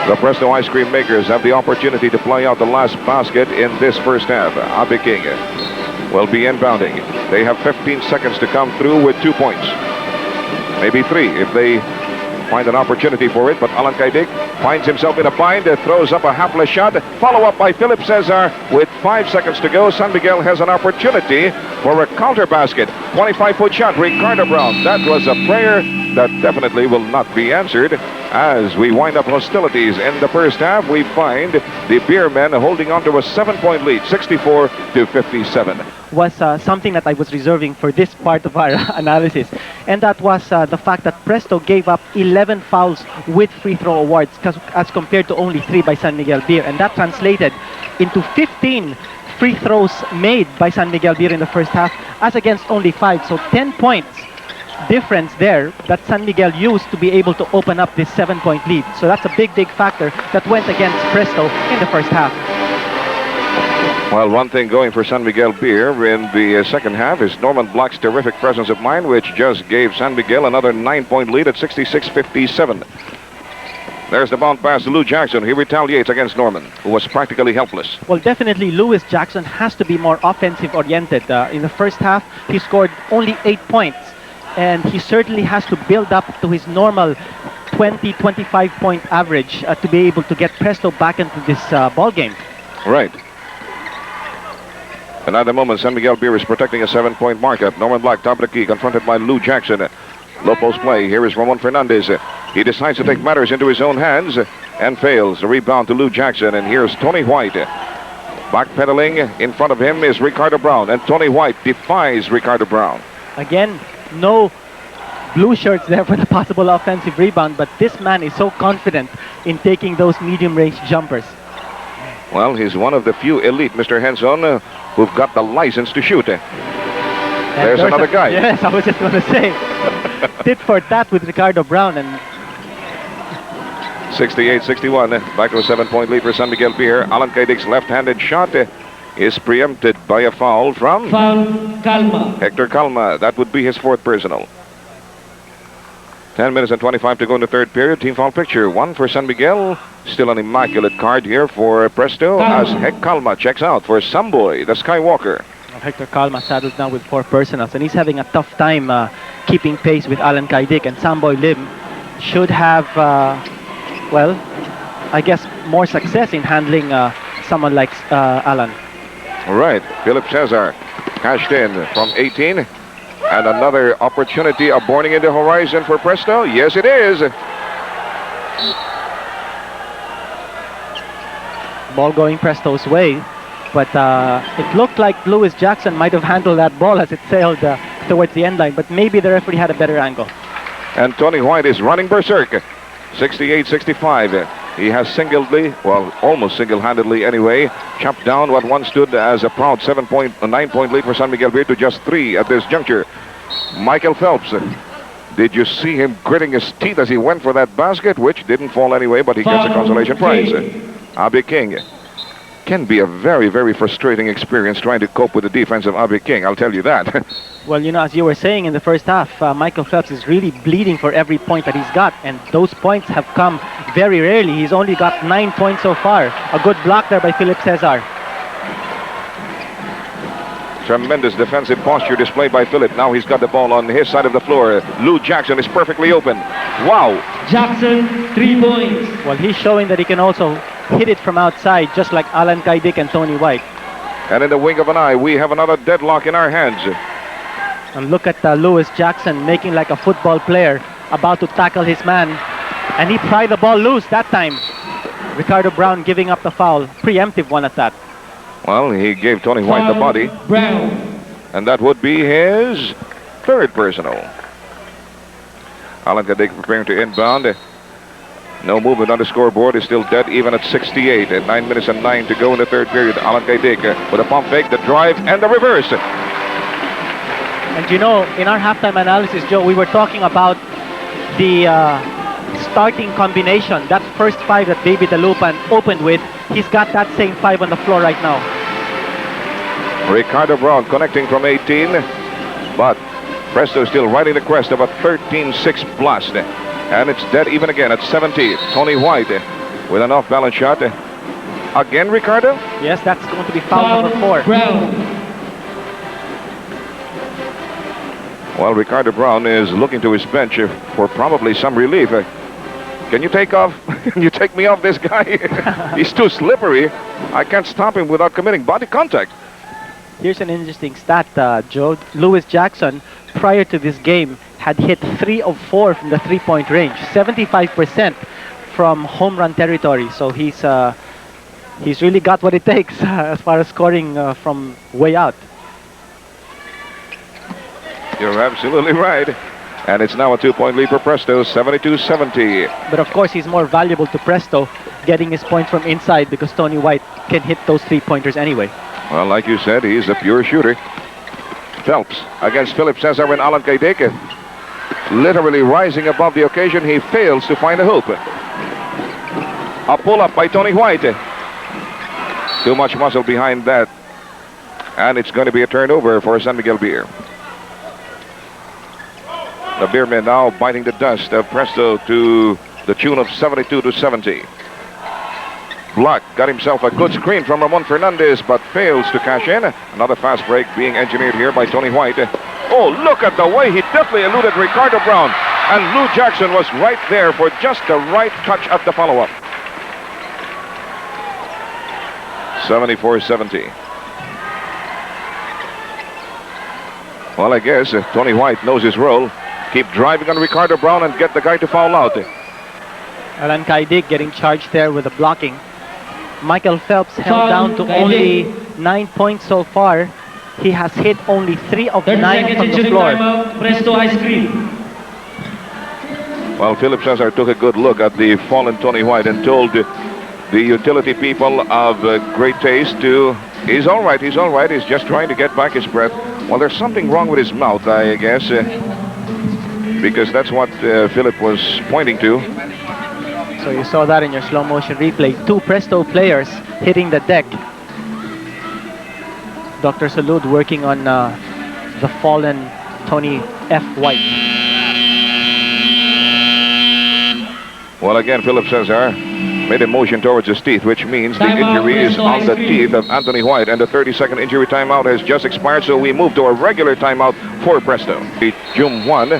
The Presto ice cream makers have the opportunity to play out the last basket in this first half. Abe King will be inbounding. They have 15 seconds to come through with 2 points. Maybe 3 if they find an opportunity for it, but Alan Kaidik finds himself in a bind, throws up a hapless shot, follow up by Philip Cesar with 5 seconds to go. San Miguel has an opportunity for a counter basket. 25-foot shot, Ricardo Brown. That was a prayer that definitely will not be answered. As we wind up hostilities in the first half, we find the Beer men holding on to a 7-point lead, 64-57. Was something that I was reserving for this part of our analysis, and that was the fact that Presto gave up 11 fouls with free throw awards as compared to only 3 by San Miguel Beer, and that translated into 15 free throws made by San Miguel Beer in the first half as against only 5, so 10 points difference there that San Miguel used to be able to open up this 7-point lead. So that's a big factor that went against Presto in the first half. Well, one thing going for San Miguel Beer in the second half is Norman Black's terrific presence of mind, which just gave San Miguel another 9-point lead at 66-57. There's the bounce pass to Lou Jackson. He retaliates against Norman, who was practically helpless. Well, definitely Lewis Jackson has to be more offensive oriented. In the first half, he scored only 8 points, and he certainly has to build up to his normal 20-25 point average to be able to get Presto back into this ball game. Right. And at the moment, San Miguel Beer is protecting a 7-point markup. Norman Black, top of the key, confronted by Lou Jackson. Low post play. Here is Ramon Fernandez. He decides to take matters into his own hands and fails. A rebound to Lou Jackson. And here's Tony White. Backpedaling in front of him is Ricardo Brown. And Tony White defies Ricardo Brown. Again, no blue shirts there for the possible offensive rebound, but this man is so confident in taking those medium-range jumpers. Well, he's one of the few elite, Mr. Henson, who've got the license to shoot. There's another guy. Yes, I was just going to say. Tit for tat with Ricardo Brown. And 68-61. Back to a 7-point lead for San Miguel Beer. Alan Kaidig's left-handed shot is preempted by a foul from Calma. Hector Calma. That would be his 4th personal. 10 minutes and 25 to go in the third period. Team foul picture. 1 for San Miguel. Still an immaculate card here for Presto as Hec Calma checks out for Samboy, the Skywalker. Hector Calma saddles now with 4 personals, and he's having a tough time keeping pace with Alan Kaidik, and Samboy Lim should have, well, I guess more success in handling someone like Alan. All right, Philip Cesar cashed in from 18, and another opportunity of boarding in the horizon for Presto. Yes, it is. Ball going Presto's way, but it looked like Lewis Jackson might have handled that ball as it sailed towards the end line, but maybe the referee had a better angle. And Tony White is running berserk. 68-65. He has almost single-handedly anyway, chopped down what once stood as a proud 9-point lead for San Miguel Beer to just 3 at this juncture. Michael Phelps. Did you see him gritting his teeth as he went for that basket, which didn't fall anyway, but he gets a consolation prize. Abe King. Can be a very, very frustrating experience trying to cope with the defense of Abe King, I'll tell you that. Well, you know, as you were saying in the first half, Michael Phelps is really bleeding for every point that he's got, and those points have come very rarely. He's only got 9 points so far. A good block there by Philip Cesar. Tremendous defensive posture displayed by Philip. Now he's got the ball on his side of the floor. Lou Jackson is perfectly open. Wow. Jackson, 3 points. Well, he's showing that he can also hit it from outside, just like Alan Kaidik and Tony White. And in the wink of an eye, we have another deadlock in our hands. And look at Lewis Jackson making like a football player, about to tackle his man. And he pried the ball loose that time. Ricardo Brown giving up the foul. Preemptive one at that. Well, he gave Tony White the body. Brown. And that would be his 3rd personal. Alan Kaidik preparing to inbound. No movement on the scoreboard. Is still dead even at 68. At 9 minutes and 9 to go in the third period. Alan Kaidik with a pump fake, the drive, and the reverse. And you know, in our halftime analysis, Joe, we were talking about the starting combination. That first 5 that Baby Dalupan opened with, he's got that same 5 on the floor right now. Ricardo Brown connecting from 18, but Presto still riding the crest of a 13-6 blast. And it's dead even again at 70. Tony White with an off-balance shot. Again, Ricardo? Yes, that's going to be foul number 4. Brown. Well, Ricardo Brown is looking to his bench for probably some relief. Can you take off? Can you take me off this guy? He's too slippery. I can't stop him without committing body contact. Here's an interesting stat, Joe. Lewis Jackson, prior to this game, had hit 3 of 4 from the 3-point range, 75% from home run territory. So he's really got what it takes as far as scoring from way out. You're absolutely right. And it's now a 2-point lead for Presto, 72-70. But of course, he's more valuable to Presto getting his points from inside because Tony White can hit those 3-pointers anyway. Well, like you said, he's a pure shooter. Phelps against Philip Cesar and Alan Kaidik. literally rising above the occasion. He fails to find a hoop. A pull-up by Tony White. Too much muscle behind that. And it's going to be a turnover for San Miguel Beer. The Beermen now biting the dust of Presto to the tune of 72-70. Block got himself a good screen from Ramon Fernandez, but fails to cash in. Another fast break being engineered here by Tony White. Oh, look at the way he definitely eluded Ricardo Brown. And Lou Jackson was right there for just the right touch at the follow-up. 74-70. Well, I guess Tony White knows his role. Keep driving on Ricardo Brown and get the guy to foul out. Alan Kaidig getting charged there with the blocking. Michael Phelps held down to only 9 points so far. He has hit only 3 of 9 from the floor. Timeout, Presto Ice Cream. Well, Philip Cesar took a good look at the fallen Tony White and told the utility people of great taste to, he's all right, he's just trying to get back his breath. Well, there's something wrong with his mouth, I guess, because that's what Philip was pointing to. So you saw that in your slow motion replay. 2 Presto players hitting the deck. Dr. Salud working on the fallen Tony F. White. Well, again, Philip Cesar made a motion towards his teeth, which means the injury is on the teeth of Anthony White, and the 30-second injury timeout has just expired, so we move to a regular timeout for Presto. June 1,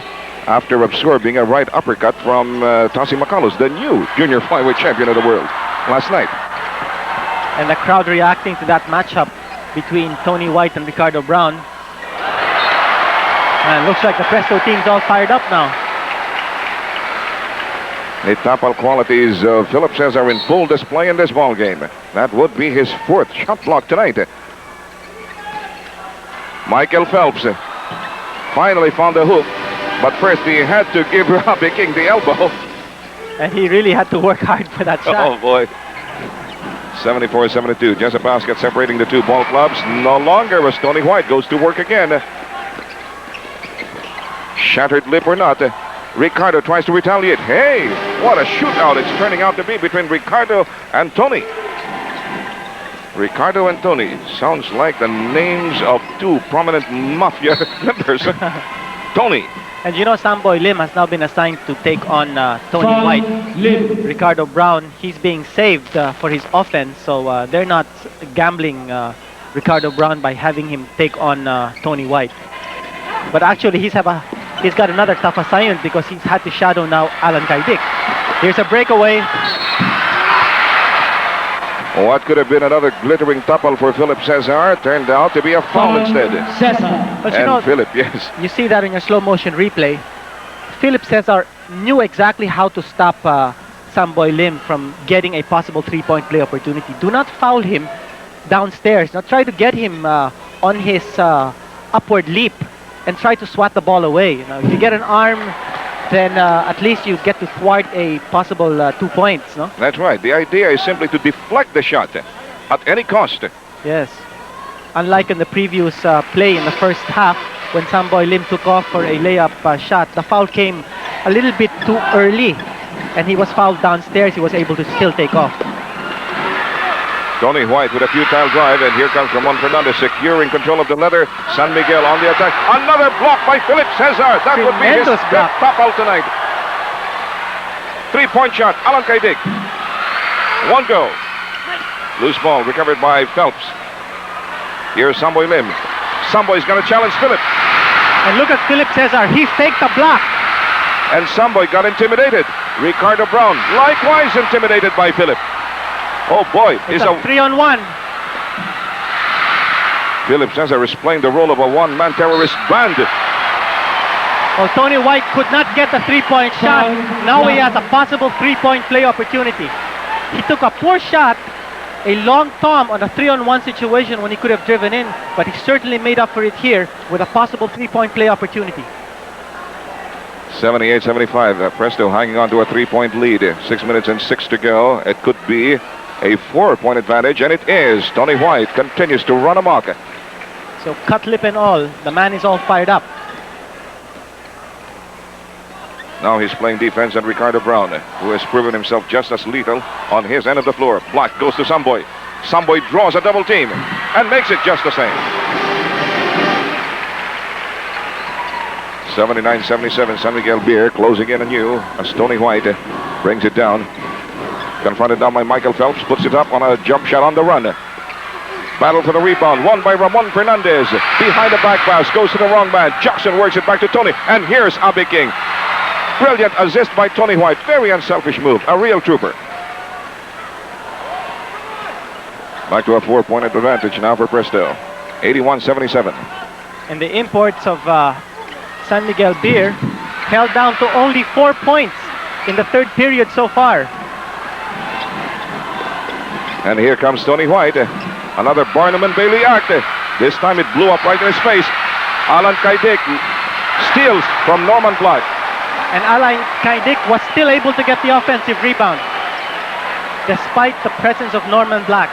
after absorbing a right uppercut from Tassi Macalos, the new junior flyweight champion of the world, last night. And the crowd reacting to that matchup between Tony White and Ricardo Brown. And looks like the Presto team's all fired up now. The top qualities of Philip Cesar in full display in this ball game. That would be his 4th shot block tonight. Michael Phelps finally found the hoop, but first he had to give Robbie King the elbow. And he really had to work hard for that shot. Oh boy. 74-72. Just a basket separating the 2 ball clubs. No longer as Tony White goes to work again. Shattered lip or not, Ricardo tries to retaliate. Hey, what a shootout it's turning out to be between Ricardo and Tony. Ricardo and Tony sounds like the names of 2 prominent mafia members. Tony. And you know, Samboy Lim has now been assigned to take on Tony White. Ricardo Brown, he's being saved for his offense, so they're not gambling Ricardo Brown by having him take on Tony White. But actually, he's got another tough assignment because he's had to shadow now Alan Kaidik. Here's a breakaway. What could have been another glittering topple for Philip Cesar turned out to be a foul instead. Cesar. But you And know, Philip, yes. you see that in your slow motion replay. Philip Cesar knew exactly how to stop Samboy Lim from getting a possible 3-point play opportunity. Do not foul him downstairs. Now try to get him on his upward leap and try to swat the ball away. You know, if you get an arm, then at least you get to thwart a possible 2 points, no? That's right. The idea is simply to deflect the shot at any cost. Yes. Unlike in the previous play in the first half, when Samboy Lim took off for a layup shot, the foul came a little bit too early, and he was fouled downstairs. He was able to still take off. Tony White with a futile drive, and here comes Ramon Fernandez securing control of the leather. San Miguel on the attack. Another block by Philip Cesar. That would be his Tremendous block. top out tonight. 3-point shot. Alan Kaidik. 1 go. Loose ball recovered by Phelps. Here's Samboy Lim. Samboy's going to challenge Philip. And look at Philip Cesar. He faked the block. And Samboy got intimidated. Ricardo Brown likewise intimidated by Philip. Oh boy, It's a 3-on-1. Philip Cesar is playing the role of a one-man terrorist band. Well, Tony White could not get the 3-point shot. Now he has a possible 3-point play opportunity. He took a poor shot, a long tom on a 3-on-1 situation when he could have driven in, but he certainly made up for it here with a possible 3-point play opportunity. 78-75. Presto hanging on to a 3-point lead. 6 minutes and 6 to go. It could be a 4-point advantage, and it is. Tony White continues to run amok. So cut lip and all, the man is all fired up. Now he's playing defense, and Ricardo Brown, who has proven himself just as lethal on his end of the floor. Block goes to Samboy. Samboy draws a double team and makes it just the same. 79-77, San Miguel Beer closing in anew as Tony White brings it down. Confronted down by Michael Phelps, puts it up on a jump shot on the run. Battle for the rebound, won by Ramon Fernandez. Behind the back pass, goes to the wrong man. Jackson works it back to Tony, and here's Abe King. Brilliant assist by Tony White. Very unselfish move, a real trooper. Back to a 4-point advantage now for Presto. 81-77. And the imports of San Miguel Beer held down to only 4 points in the third period so far. And here comes Tony White. Another Barnum and Bailey act. This time it blew up right in his face. Alan Kaidik steals from Norman Black. And Alan Kaidik was still able to get the offensive rebound despite the presence of Norman Black.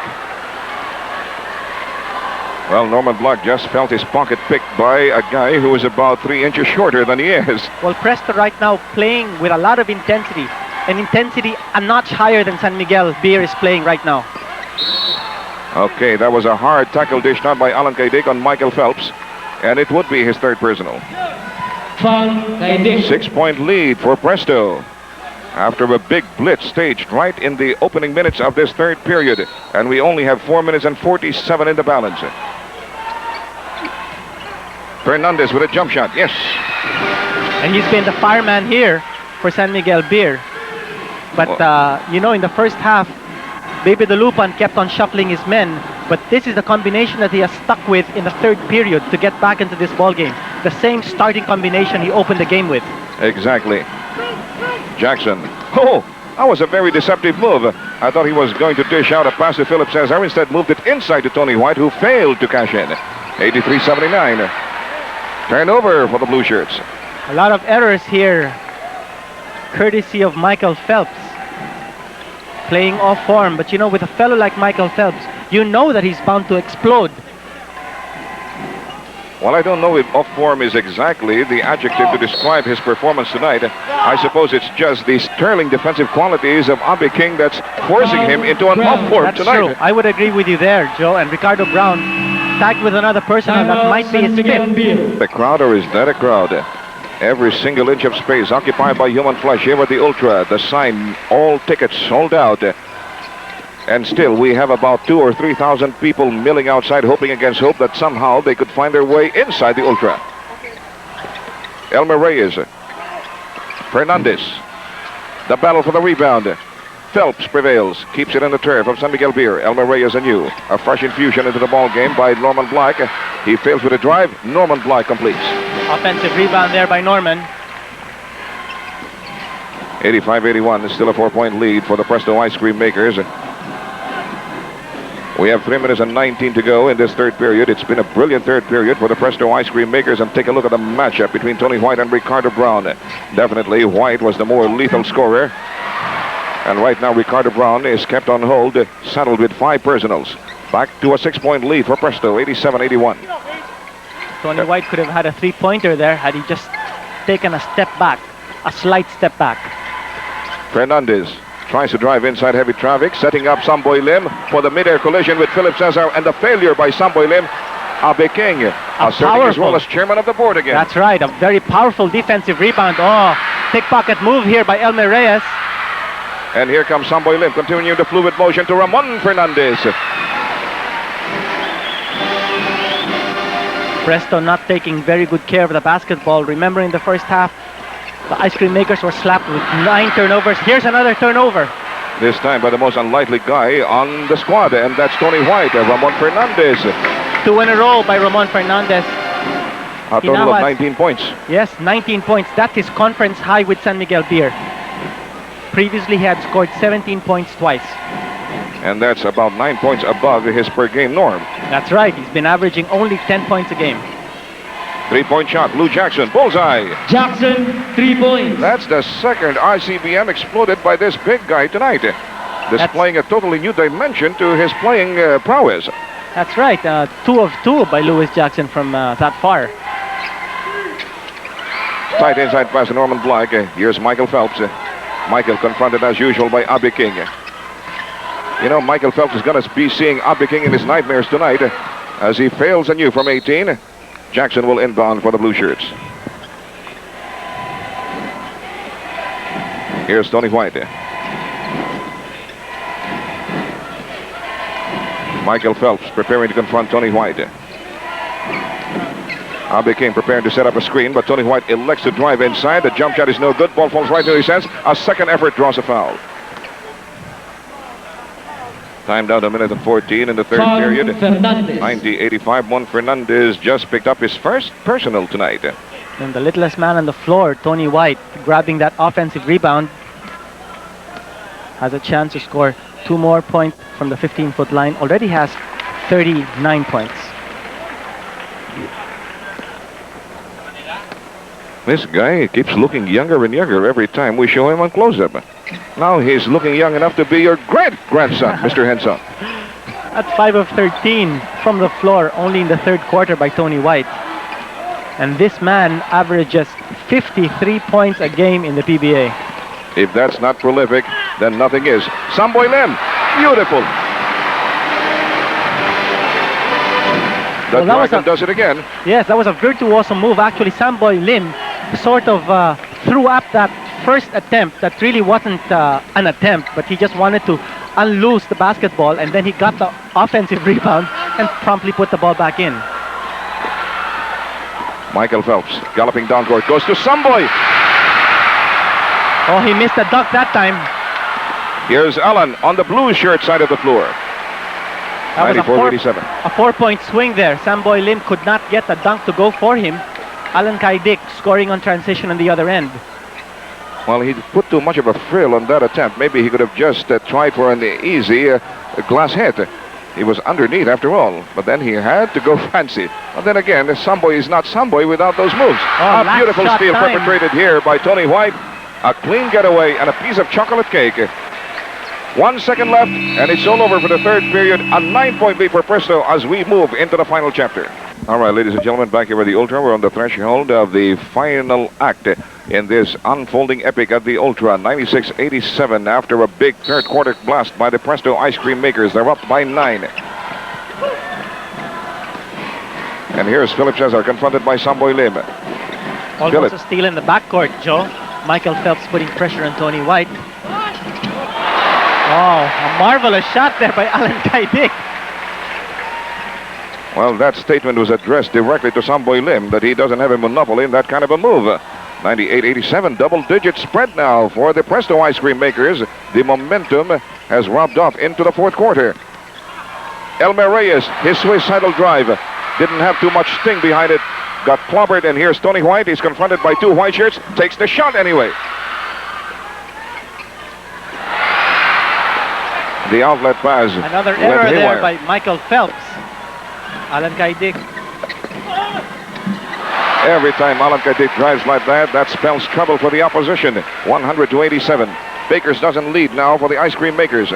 Well, Norman Black just felt his pocket picked by a guy who is about 3 inches shorter than he is. Well, Presto right now playing with a lot of intensity. An intensity a notch higher than San Miguel Beer is playing right now. Okay, that was a hard tackle dish out by Alan Kaidik on Michael Phelps. And it would be his third personal. Foul, Kaidik. 6-point lead for Presto. After a big blitz staged right in the opening minutes of this third period. And we only have 4 minutes and 47 in the balance. Fernandez with a jump shot, yes. And he's been the fireman here for San Miguel Beer. But, you know, in the first half, Baby the Lupan kept on shuffling his men. But this is the combination that he has stuck with in the third period to get back into this ball game. The same starting combination he opened the game with. Exactly. Jackson. Oh, that was a very deceptive move. I thought he was going to dish out a pass to Philip Cesar. Instead moved it inside to Tony White, who failed to cash in. 83-79. Turnover for the Blue Shirts. A lot of errors here, courtesy of Michael Phelps. Playing off form, but you know, with a fellow like Michael Phelps, you know that he's bound to explode. Well, I don't know if off form is exactly the adjective to describe his performance tonight. I suppose it's just the sterling defensive qualities of Abe King that's forcing him into an off form That's tonight. true. I would agree with you there, Joe. And Ricardo Brown tagged with another person, and that might be his fifth. The crowd, or is that a crowd? Every single inch of space occupied by human flesh here at the Ultra. The sign, all tickets sold out. And still, we have about 2,000 or 3,000 people milling outside, hoping against hope that somehow they could find their way inside the Ultra. Elmer Reyes. Fernandez. The battle for the rebound. Phelps prevails, keeps it in the turf of San Miguel Beer. Elmer Reyes anew. A fresh infusion into the ball game by Norman Black. He fails with a drive. Norman Black completes. Offensive rebound there by Norman. 85-81 is still a 4-point lead for the Presto Ice Cream Makers. We have 3 minutes and 19 to go in this third period. It's been a brilliant third period for the Presto Ice Cream Makers. And take a look at the matchup between Tony White and Ricardo Brown. Definitely White was the more lethal scorer. And right now Ricardo Brown is kept on hold, saddled with 5 personals. Back to a 6-point lead for Presto, 87-81. Tony White could have had a three-pointer there had he just taken a step back, a slight step back. Fernandez tries to drive inside heavy traffic, setting up Samboy Lim for the mid-air collision with Philip Cesar, and the failure by Samboy Lim. Abe King asserting his role as chairman of the board again. That's right, a very powerful defensive rebound. Oh, pickpocket move here by Elmer Reyes. And here comes Samboy Lim, continuing the fluid motion to Ramon Fernandez. Presto not taking very good care of the basketball. Remember, in the first half, the Ice Cream Makers were slapped with 9 turnovers. Here's another turnover. This time by the most unlikely guy on the squad, and that's Tony White, Ramon Fernandez. 2 in a row by Ramon Fernandez. A total of 19 points. Yes, 19 points. That's his conference high with San Miguel Beer. Previously, he had scored 17 points twice. And that's about 9 points above his per-game norm. That's right. He's been averaging only 10 points a game. 3-point shot, Lou Jackson, bullseye. Jackson, 3 points. That's the second ICBM exploded by this big guy tonight. Displaying a totally new dimension to his playing prowess. That's right. 2 of 2 by Louis Jackson from that far. tight inside pass to Norman Black. Here's Michael Phelps. Michael confronted as usual by Abby King. You know, Michael Phelps is going to be seeing Abby King in his nightmares tonight as he fails anew from 18. Jackson will inbound for the Blue Shirts. Here's Tony White. Michael Phelps preparing to confront Tony White. Abby King preparing to set up a screen, but Tony White elects to drive inside. The jump shot is no good. Ball falls right into his hands. A second effort draws a foul. Time down to 1:14 in the third Juan period. Fernandez. 90-85. Juan Fernandez just picked up his first personal tonight. And the littlest man on the floor, Tony White, grabbing that offensive rebound, has a chance to score 2 more points from the 15-foot line. Already has 39 points. This guy keeps looking younger and younger every time we show him on close-up. Now he's looking young enough to be your great-grandson, Mr. Henson. At 5 of 13 from the floor, only in the third quarter by Tony White. And this man averages 53 points a game in the PBA. If that's not prolific, then nothing is. Samboy Lim, beautiful. The Dragon does it again. Yes, that was a virtuoso move. Actually, Samboy Lim sort of threw up that first attempt that really wasn't an attempt, but he just wanted to unloose the basketball, and then he got the offensive rebound and promptly put the ball back in. Michael Phelps galloping down court, goes to Samboy. Oh, he missed a dunk that time. Here's Allen on the blue shirt side of the floor. That was 94-87. a 4-point swing there. Samboy Lim could not get a dunk to go for him. Alan Kaidik scoring on transition on the other end. Well, he put too much of a frill on that attempt. Maybe he could have just tried for an easy glass hit. He was underneath after all, but then he had to go fancy. And then again, Samboy is not Samboy without those moves. Oh, A beautiful shot steal time. perpetrated here by Tony White. A clean getaway and a piece of chocolate cake. 1 second left, and it's all over for the third period. A 9-point lead for Presto as we move into the final chapter. All right, ladies and gentlemen, back here at the Ultra. We're on the threshold of the final act in this unfolding epic at the Ultra. 96-87 after a big third quarter blast by the Presto ice cream makers. They're up by 9. And here's Philip Cesar confronted by Samboy Lim. Almost a steal in the backcourt, Joe. Michael Phelps putting pressure on Tony White. Oh, a marvelous shot there by Alan Kaidik. Well, that statement was addressed directly to Samboy Lim that he doesn't have a monopoly in that kind of a move. 98-87, double-digit spread now for the Presto ice cream makers. The momentum has rubbed off into the fourth quarter. Elmer Reyes, his suicidal drive, didn't have too much sting behind it. Got clobbered, and here's Tony White. He's confronted by 2 white shirts. Takes the shot anyway. The outlet pass. Another went error haywire. there by Michael Phelps. Alan Kaidik. Every time Alan Kaidik drives like that, that spells trouble for the opposition. 100-87. Bakers doesn't lead now for the ice cream makers.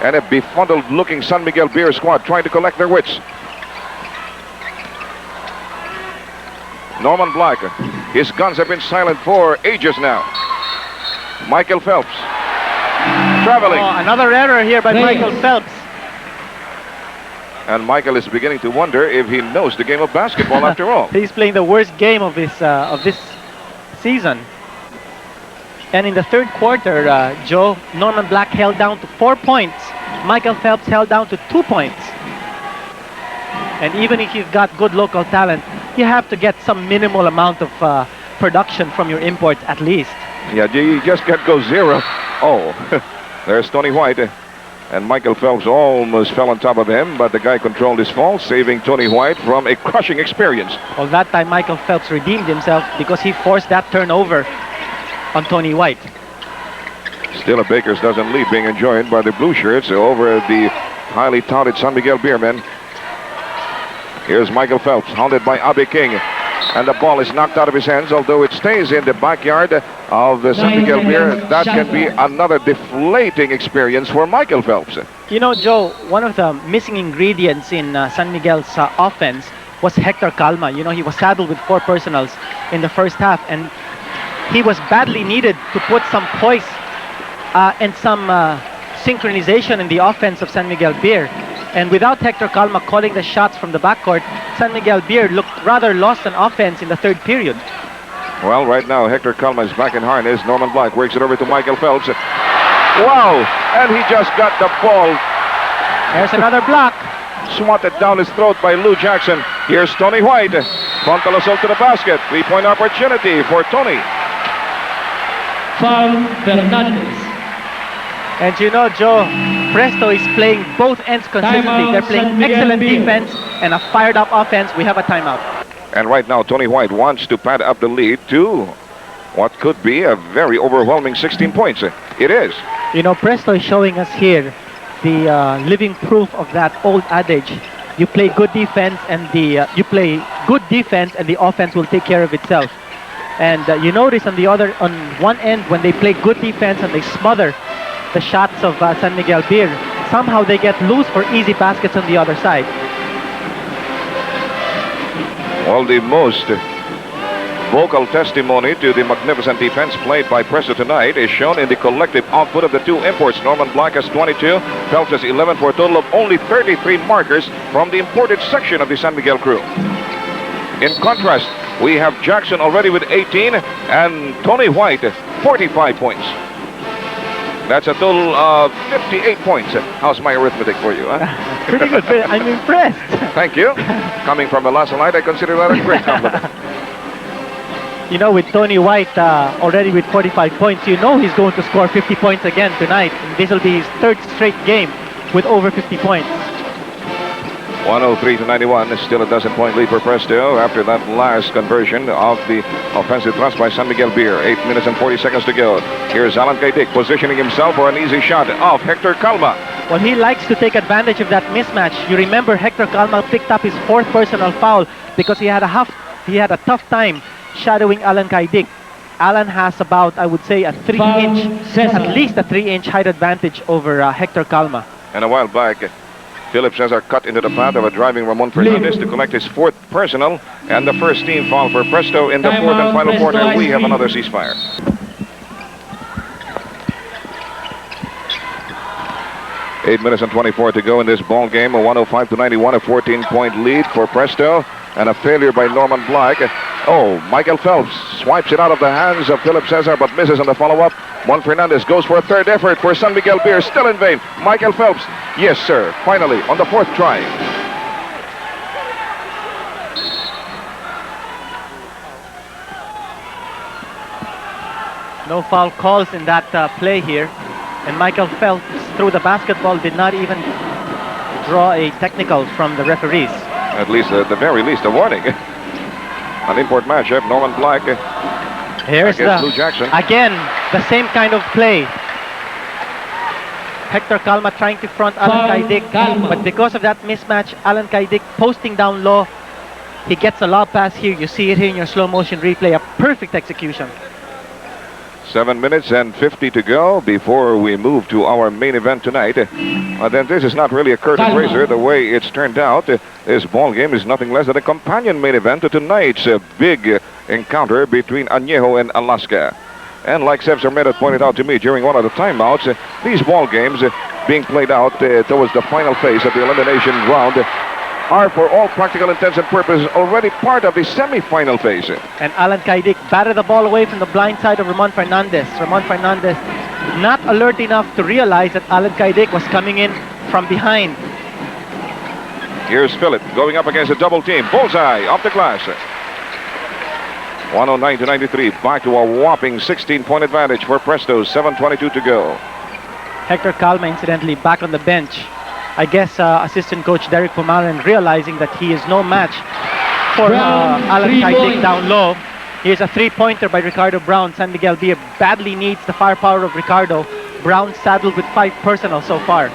And a befuddled-looking San Miguel Beer squad trying to collect their wits. Norman Black. His guns have been silent for ages now. Michael Phelps. Traveling. Oh, another error here by Reyes. Michael Phelps. And Michael is beginning to wonder if he knows the game of basketball after all. He's playing the worst game of this season. And in the third quarter, Joe, Norman Black held down to 4 points. Michael Phelps held down to 2 points. And even if you've got good local talent, you have to get some minimal amount of production from your imports at least. Yeah, you just can't go zero. Oh, there's Tony White. And Michael Phelps almost fell on top of him, but the guy controlled his fall, saving Tony White from a crushing experience. Well, that time Michael Phelps redeemed himself because he forced that turnover on Tony White. Still a Bakers dozen lead being enjoyed by the blue shirts over the highly touted San Miguel Beer men. Here's Michael Phelps, hounded by Abby King. And the ball is knocked out of his hands, although it stays in the backyard of the San Miguel Beer. That can be another deflating experience for Michael Phelps. You know, Joe, one of the missing ingredients in San Miguel's offense was Hector Calma. You know, he was saddled with 4 personals in the first half, and he was badly needed to put some poise and some synchronization in the offense of San Miguel Beer. And without Hector Calma calling the shots from the backcourt, San Miguel Beer looked rather lost on offense in the third period. Well, right now, Hector Calma is back in harness. Norman Black works it over to Michael Phelps. Wow! And he just got the ball There's another block. swatted down his throat by Lou Jackson. Here's Tony White. Frontal assault to the basket. Three-point opportunity for Tony. Foul Fernandez. And you know, Joe, Presto is playing both ends consistently. Timeout, They're playing San Miguel excellent Beer. defense and a fired-up offense. We have a timeout. And right now, Tony White wants to pad up the lead to what could be a very overwhelming 16 points. It is. You know, Presto is showing us here the living proof of that old adage. You play good defense, and the offense will take care of itself. And you notice on one end, when they play good defense and they smother the shots of San Miguel Beer, somehow they get loose for easy baskets on the other side. Well, the most vocal testimony to the magnificent defense played by Presto tonight is shown in the collective output of the two imports. Norman Black has 22, Phelps has 11, for a total of only 33 markers from the imported section of the San Miguel crew. In contrast, we have Jackson already with 18 and Tony White 45 points. That's a total of 58 points. How's my arithmetic for you, huh? Pretty good. I'm impressed. Thank you. Coming from a last night, I consider that a great compliment. You know, with Tony White already with 45 points, you know he's going to score 50 points again tonight. And this will be his third straight game with over 50 points. 103-91 is still a dozen-point lead for Presto after that last conversion of the offensive thrust by San Miguel Beer. 8 minutes and 40 seconds to go. Here's Alan Kaidik positioning himself for an easy shot off Hector Calma. Well, he likes to take advantage of that mismatch. You remember Hector Calma picked up his fourth personal foul because he had a tough time shadowing Alan Kaidik. Alan has about, I would say, at least a 3-inch height advantage over Hector Calma. And a while back, Philip Cesar cut into the path of a driving Ramon Fernandez to collect his fourth personal and the first team foul for Presto in the fourth and final quarter. We have another ceasefire. Eight minutes and 24 to go in this ball game. A 105-91, a 14-point lead for Presto, and a failure by Norman Black. Oh, Michael Phelps swipes it out of the hands of Philip Cesar, but misses on the follow-up. Juan Fernandez goes for a third effort for San Miguel Beer, still in vain. Michael Phelps, yes sir, finally on the fourth try. No foul calls in that play here. And Michael Phelps, through the basketball, did not even draw a technical from the referees. At least, at the very least, a warning. An import matchup, Norman Black Here's against Lou Jackson. Again, the same kind of play. Hector Calma trying to front Alan Kaidik, but because of that mismatch, Alan Kaidik posting down low. He gets a lob pass here. You see it here in your slow motion replay. A perfect execution. 7 minutes and 50 to go before we move to our main event tonight. Then this is not really a curtain raiser the way it's turned out. This ball game is nothing less than a companion main event to tonight's big encounter between Añejo and Alaska. And like Seb Sarmeda pointed out to me during one of the timeouts, these ball games being played out towards the final phase of the elimination round are, for all practical intents and purposes, already part of the semi-final phase. And Alan Kaidik batted the ball away from the blind side of Ramon Fernandez. Ramon Fernandez not alert enough to realize that Alan Kaidik was coming in from behind. Here's Philip going up against a double team. Bullseye off the glass. 109-93. Back to a whopping 16-point advantage for Presto. 7:22 to go. Hector Calma, incidentally, back on the bench. I guess assistant coach Derek Pumalan realizing that he is no match for Alan Kaidik down low. Here's a three-pointer by Ricardo Brown. San Miguel Beer badly needs the firepower of Ricardo. Brown saddled with 5 personal so far.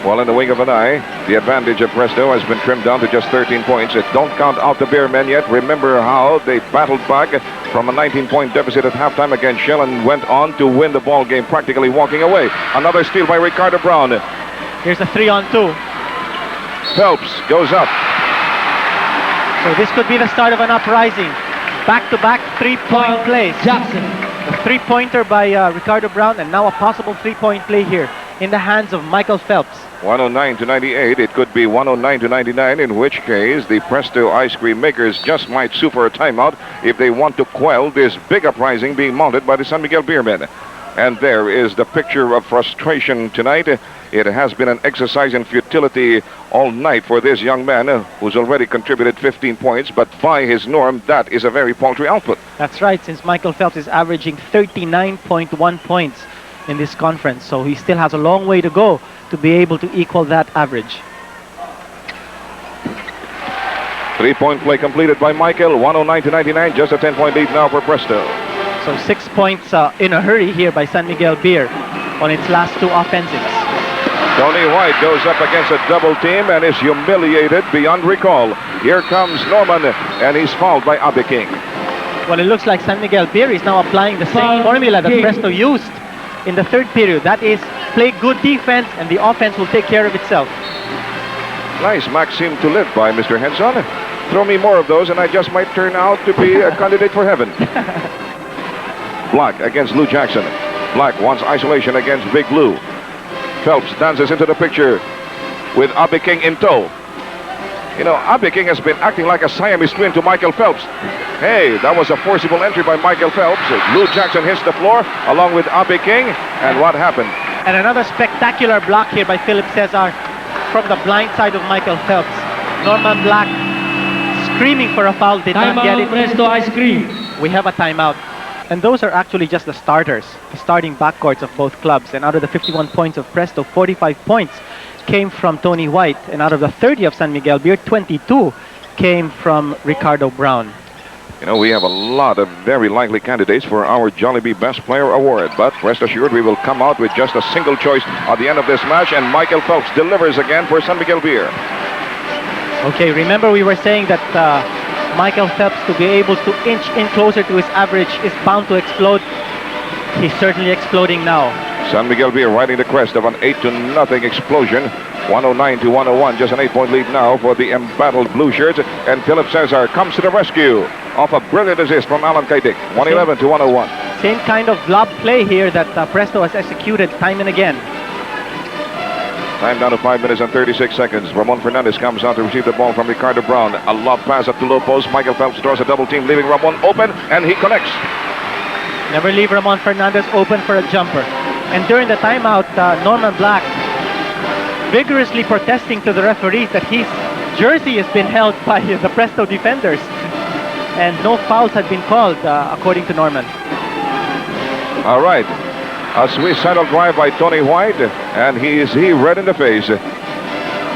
Well, in the wink of an eye, the advantage of Presto has been trimmed down to just 13 points. Don't count out the Bear men yet. Remember how they battled back from a 19-point deficit at halftime against Shell and went on to win the ball game, practically walking away. Another steal by Ricardo Brown. Here's a 3-on-2. Phelps goes up. So this could be the start of an uprising. Back-to-back three-point Foul, plays. Jackson. A three-pointer by Ricardo Brown, and now a possible three-point play here in the hands of Michael Phelps. 109 to 98. It could be 109 to 99, in which case the Presto ice cream makers just might sue for a timeout if they want to quell this big uprising being mounted by the San Miguel Beer men. And there is the picture of frustration tonight. It has been an exercise in futility all night for this young man who's already contributed 15 points, but by his norm, that is a very paltry output. That's right, since Michael Phelps is averaging 39.1 points in this conference, so he still has a long way to go to be able to equal that average. Three-point play completed by Michael. 109 to 99, just a 10-point lead now for Presto. So 6 points in a hurry here by San Miguel Beer on its last two offensives. Tony White goes up against a double team and is humiliated beyond recall. Here comes Norman, and he's fouled by Abe King. Well, it looks like San Miguel Beer is now applying the same Foul, formula that King. Presto used in the third period. That is, play good defense and the offense will take care of itself. Nice maxim to live by, Mr. Henson. Throw me more of those and I just might turn out to be a candidate for heaven. Black against Lou Jackson. Black wants isolation against Big Lou. Phelps dances into the picture with Abe King in tow. You know, Abe King has been acting like a Siamese twin to Michael Phelps. Hey, that was a forcible entry by Michael Phelps. Lou Jackson hits the floor along with Abe King. And what happened? And another spectacular block here by Philip Cesar from the blind side of Michael Phelps. Norman Black screaming for a foul, did not get Timeout, it. Presto ice cream. We have a timeout. And those are actually just the starters, the starting backcourts of both clubs. And out of the 51 points of Presto, 45 points came from Tony White. And out of the 30 of San Miguel Beer, 22 came from Ricardo Brown. You know, we have a lot of very likely candidates for our Jollibee Best Player Award. But rest assured, we will come out with just a single choice at the end of this match. And Michael Phelps delivers again for San Miguel Beer. Okay, remember we were saying that Michael Phelps, to be able to inch in closer to his average, is bound to explode. He's certainly exploding now. San Miguel Beer riding the crest of an 8-0 explosion. 109 to 101, just an 8-point lead now for the embattled blue shirts. And Philip Cesar comes to the rescue off a brilliant assist from Alan Kaidik. 111 to 101. Same kind of lob play here that Presto has executed time and again. Time down to 5 minutes and 36 seconds. Ramon Fernandez comes out to receive the ball from Ricardo Brown. A lob pass up to low post. Michael Phelps draws a double team, leaving Ramon open, and he connects. Never leave Ramon Fernandez open for a jumper. And during the timeout, Norman Black vigorously protesting to the referees that his jersey has been held by the Presto defenders. And no fouls had been called, according to Norman. All right. A suicidal drive by Tony White, and he red in the face.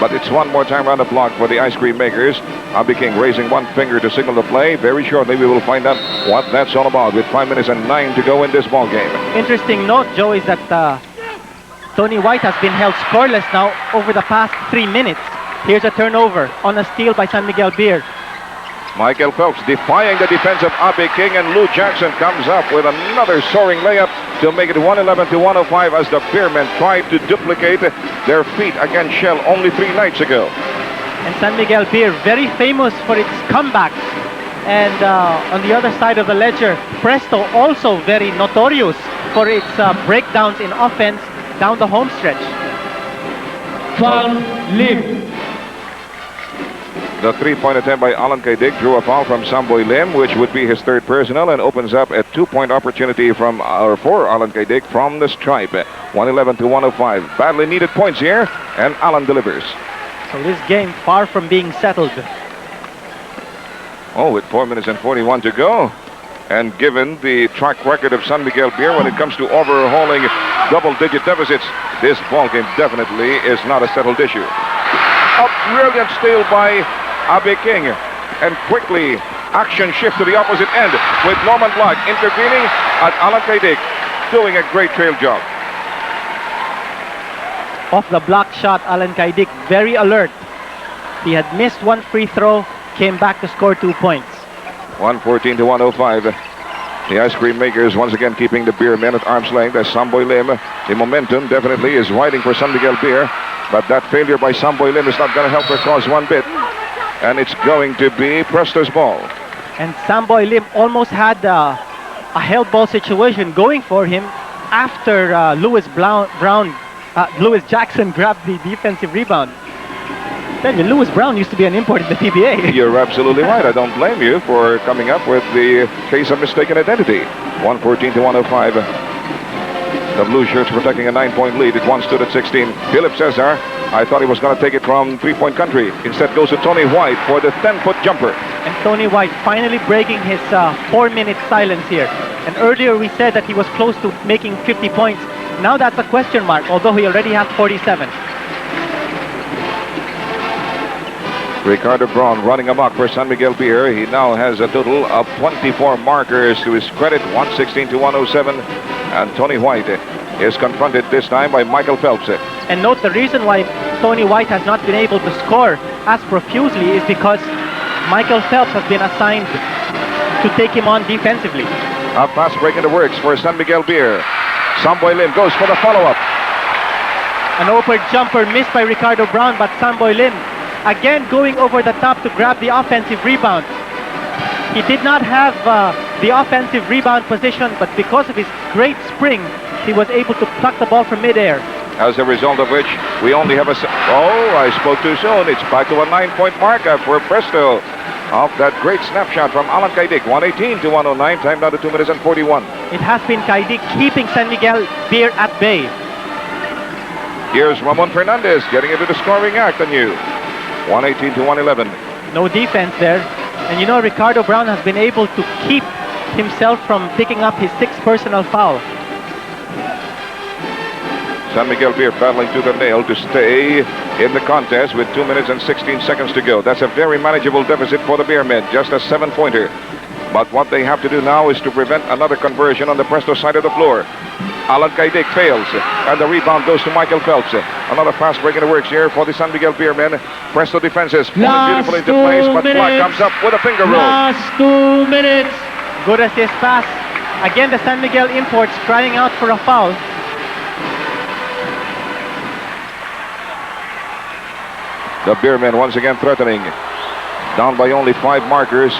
But it's one more time around the block for the ice cream makers. Abe King raising one finger to signal the play. Very shortly we will find out what that's all about with 5 minutes and 9 to go in this ball game. Interesting note, Joe, is that Tony White has been held scoreless now over the past 3 minutes. Here's a turnover on a steal by San Miguel Beer. Michael Phelps defying the defense of Abe King, and Lou Jackson comes up with another soaring layup to make it 111 to 105 as the Beermen tried to duplicate their feat against Shell only 3 nights ago. And San Miguel Beer, very famous for its comebacks. And on the other side of the ledger, Presto also very notorious for its breakdowns in offense down the home stretch. Foul, Lim. The three-point attempt by Alan Kaidik drew a foul from Samboy Lim, which would be his third personal, and opens up a 2-point opportunity for Alan Kaidik from the stripe. 111 to 105. Badly needed points here, and Alan delivers. So this game far from being settled. Oh, with 4 minutes and 41 to go. And given the track record of San Miguel Beer when it comes to overhauling double-digit deficits, this ball game definitely is not a settled issue. A brilliant steal by Abe King, and quickly action shift to the opposite end with Norman Black intervening and Alan Kaidik doing a great trail job. Off the block shot, Alan Kaidik very alert. He had missed one free throw, came back to score 2 points. 114 to 105. The ice cream makers once again keeping the Beer men at arm's length as Samboy Lim. The momentum definitely is riding for San Miguel Beer, but that failure by Samboy Lim is not going to help their cause one bit. And it's going to be Presto's ball. And Samboy Lim almost had a held ball situation going for him after Lewis Jackson grabbed the defensive rebound. Tell you, Lewis Brown used to be an import in the PBA. You're absolutely right. I don't blame you for coming up with the case of mistaken identity. 114 to 105. The blue shirts protecting a 9-point lead. It once stood at 16. Philip Cesar, I thought he was going to take it from three-point country. Instead goes to Tony White for the 10-foot jumper. And Tony White finally breaking his 4-minute silence here. And earlier we said that he was close to making 50 points. Now that's a question mark, although he already has 47. Ricardo Braun running amok for San Miguel Beer. He now has a total of 24 markers to his credit, 116 to 107. And Tony White is confronted this time by Michael Phelps. And note the reason why Tony White has not been able to score as profusely is because Michael Phelps has been assigned to take him on defensively. A fast break in the works for San Miguel Beer. Samboy Lim goes for the follow-up. An open jumper missed by Ricardo Brown, but Samboy Lim again going over the top to grab the offensive rebound. He did not have the offensive rebound position, but because of his great spring, he was able to pluck the ball from midair. As a result of which, we only have I spoke too soon. It's back to a 9-point marker for Presto. Off that great snapshot from Alan Kaidik, 118 to 109, time down to 2 minutes and 41. It has been Kaidik keeping San Miguel Beer at bay. Here's Ramon Fernandez getting into the scoring act anew. 118 to 111. No defense there. And you know, Ricardo Brown has been able to keep himself from picking up his 6th personal foul. San Miguel Beer battling to the nail to stay in the contest with 2 minutes and 16 seconds to go. That's a very manageable deficit for the Beermen, just a 7-pointer. But what they have to do now is to prevent another conversion on the Presto side of the floor. Alan Kaidik fails, and the rebound goes to Michael Phelps. Another fast break in the works here for the San Miguel Beermen. Presto defenses falling beautifully into place, but Black comes up with a finger roll. Last 2 minutes. Good assist pass. Again, the San Miguel imports crying out for a foul. The Beermen once again threatening. Down by only 5 markers.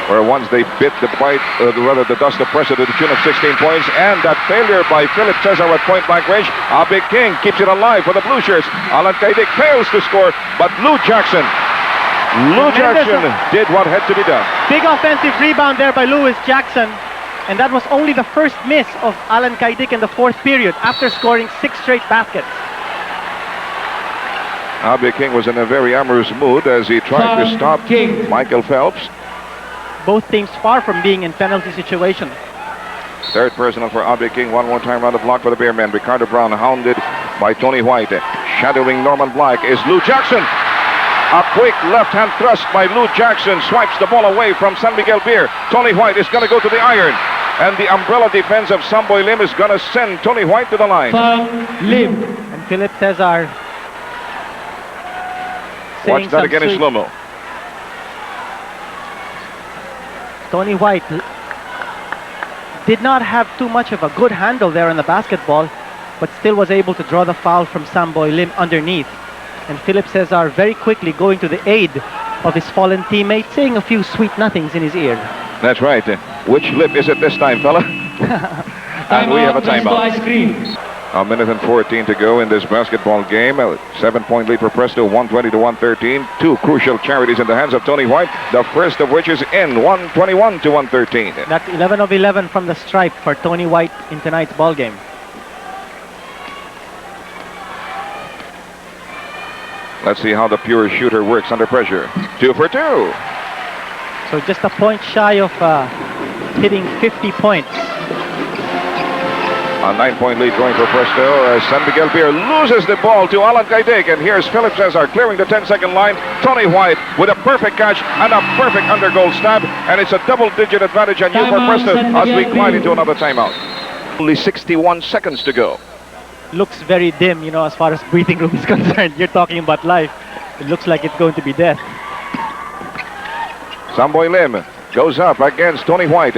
Where once they bit the the dust of Presto to the tune of 16 points. And that failure by Philip Cesar at point-blank range. Abe King keeps it alive for the Blue Shirts. Alan Kaidik fails to score, but Lou Jackson did what had to be done. Big offensive rebound there by Lewis Jackson. And that was only the first miss of Alan Kaidik in the 4th period after scoring 6 straight baskets. Abe King was in a very amorous mood as he tried to stop Michael Phelps. Both teams far from being in penalty situation. 3rd personal for Abe King. One more time around the block for the Beermen. Ricardo Brown hounded by Tony White. Shadowing Norman Black is Lou Jackson. A quick left-hand thrust by Lou Jackson swipes the ball away from San Miguel Beer. Tony White is going to go to the iron. And the umbrella defense of Samboy Lim is going to send Tony White to the line. Lim. And Philip Cesar. Watch that again in slow-mo. Tony White did not have too much of a good handle there on the basketball, but still was able to draw the foul from Samboy Lim underneath. And Philip Cesar very quickly going to the aid of his fallen teammate, saying a few sweet nothings in his ear. That's right. Which lip is it this time, fella? And we have a timeout. A minute and 14 to go in this basketball game. A 7-point lead for Presto, 120 to 113. 2 crucial charities in the hands of Tony White, the first of which is in, 121 to 113. That's 11 of 11 from the stripe for Tony White in tonight's ball game. Let's see how the pure shooter works under pressure. 2 for 2. So just a point shy of hitting 50 points. A 9-point lead going for Presto. San Miguel Beer loses the ball to Alan Kaidik. And here's Philip Cesar clearing the 10-second line. Tony White with a perfect catch and a perfect undergoal stab. And it's a double-digit advantage on you for Presto as we glide into another timeout. Only 61 seconds to go. Looks very dim, you know, as far as breathing room is concerned. You're talking about life. It looks like it's going to be death. Samboy Lim goes up against Tony White.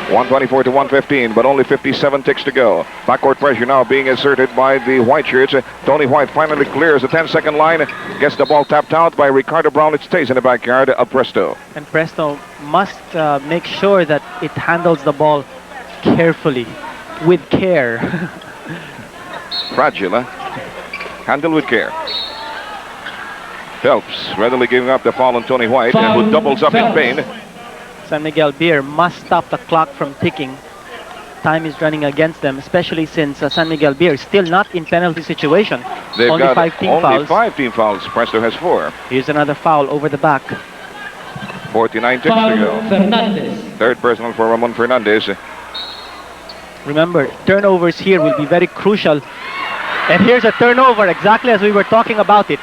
124 to 115, but only 57 ticks to go. Backcourt pressure now being exerted by the white shirts. Tony White finally clears the 10-second line, gets the ball tapped out by Ricardo Brown. It stays in the backyard of Presto. And Presto must make sure that it handles the ball carefully, with care. Fragile, huh? Handle with care. Phelps readily giving up the foul on Tony White, who doubles up in pain. San Miguel Beer must stop the clock from ticking. Time is running against them, especially since San Miguel Beer is still not in penalty situation. They've only got 5 team only fouls. 5 team fouls. Presto has 4. Here's another foul over the back. 49 ticks to go. Fernandez. Third personal for Ramon Fernandez. Remember, turnovers here will be very crucial. And here's a turnover, exactly as we were talking about it.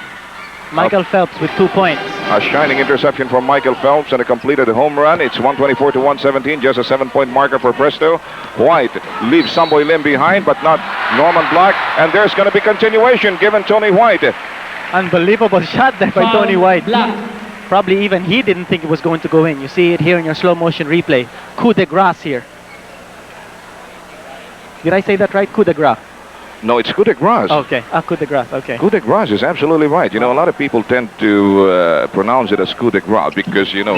Michael Phelps with 2 points. A shining interception from Michael Phelps and a completed home run. It's 124 to 117, just a 7-point marker for Presto. White leaves Samboy Lim behind, but not Norman Black. And there's going to be continuation given Tony White. Unbelievable shot there by Tony White. Black. Probably even he didn't think it was going to go in. You see it here in your slow motion replay. Coup de grace here. Did I say that right? Coup de grace. No, it's coup de grace. Okay, coup de grace, okay. Coup de grace is absolutely right. You know, a lot of people tend to pronounce it as coup de grace because, you know,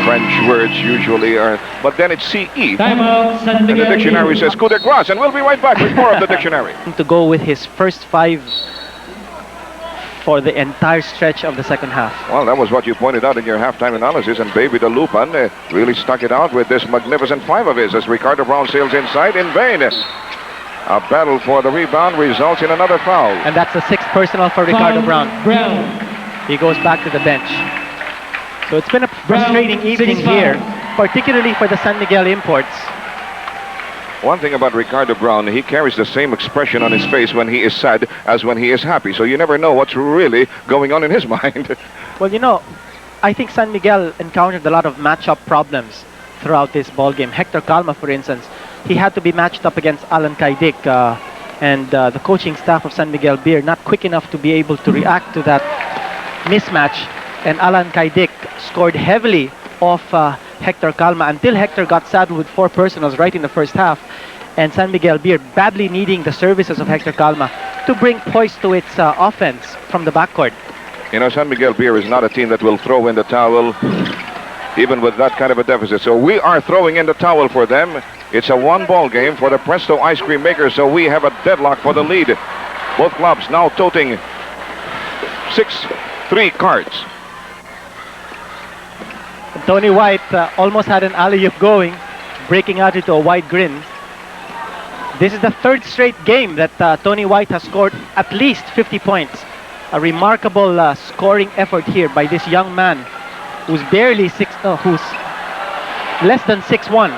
French words usually are... But then it's CE. Timeout, San And the Miguel dictionary Beer. says coup de grace. And we'll be right back with more of the dictionary. To go with his first 5 for the entire stretch of the second half. Well, that was what you pointed out in your halftime analysis. And Baby the Lupan really stuck it out with this magnificent 5 of his as Ricardo Brown sails inside in vain. A battle for the rebound results in another foul. And that's the 6th personal for Ricardo Brown. Brown. He goes back to the bench. So it's been a frustrating evening 6 here, fouls. particularly for the San Miguel imports. One thing about Ricardo Brown, he carries the same expression on his face when he is sad as when he is happy. So you never know what's really going on in his mind. Well, you know, I think San Miguel encountered a lot of matchup problems throughout this ball game. Hector Calma, for instance, he had to be matched up against Alan Kaidik, and the coaching staff of San Miguel Beer not quick enough to be able to react to that mismatch. And Alan Kaidik scored heavily off Hector Calma until Hector got saddled with 4 personals right in the first half. And San Miguel Beer badly needing the services of Hector Calma to bring poise to its offense from the backcourt. You know, San Miguel Beer is not a team that will throw in the towel even with that kind of a deficit. So we are throwing in the towel for them. It's a 1-ball game for the Presto ice cream makers, so we have a deadlock for the lead. Both clubs now toting 6-3 cards. Tony White almost had an alley-oop going, breaking out into a wide grin. This is the 3rd straight game that Tony White has scored at least 50 points. A remarkable scoring effort here by this young man who's who's less than 6'1".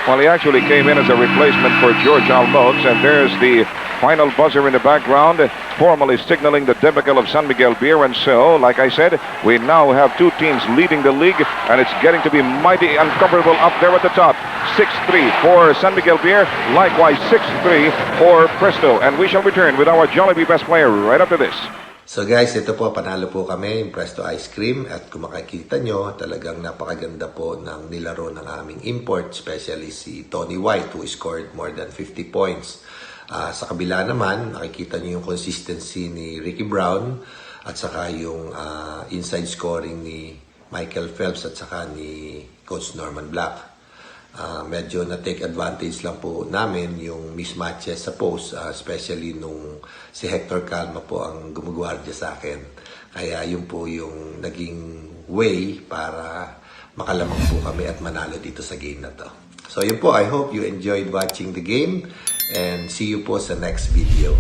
Well, he actually came in as a replacement for George Almoz, and there's the final buzzer in the background, formally signaling the debacle of San Miguel Beer. And so, like I said, we now have 2 teams leading the league, and it's getting to be mighty uncomfortable up there at the top. 6-3 for San Miguel Beer, likewise 6-3 for Presto. And we shall return with our Jollibee best player right after this. So guys, ito po, panalo po kami yung Presto Ice Cream at kung makikita nyo, talagang napakaganda po ng nilaro ng aming import, especially si Tony White who scored more than 50 points. Sa kabila naman, nakikita nyo yung consistency ni Ricky Brown at saka yung inside scoring ni Michael Phelps at saka ni Coach Norman Black. Medyo na-take advantage lang po namin yung mismatches sa post, especially nung si Hector Calma po ang gumagwardya sa akin. Kaya yun po yung naging way para makalamang po kami at manalo dito sa game na to. So yun po, I hope you enjoyed watching the game and see you po sa next video.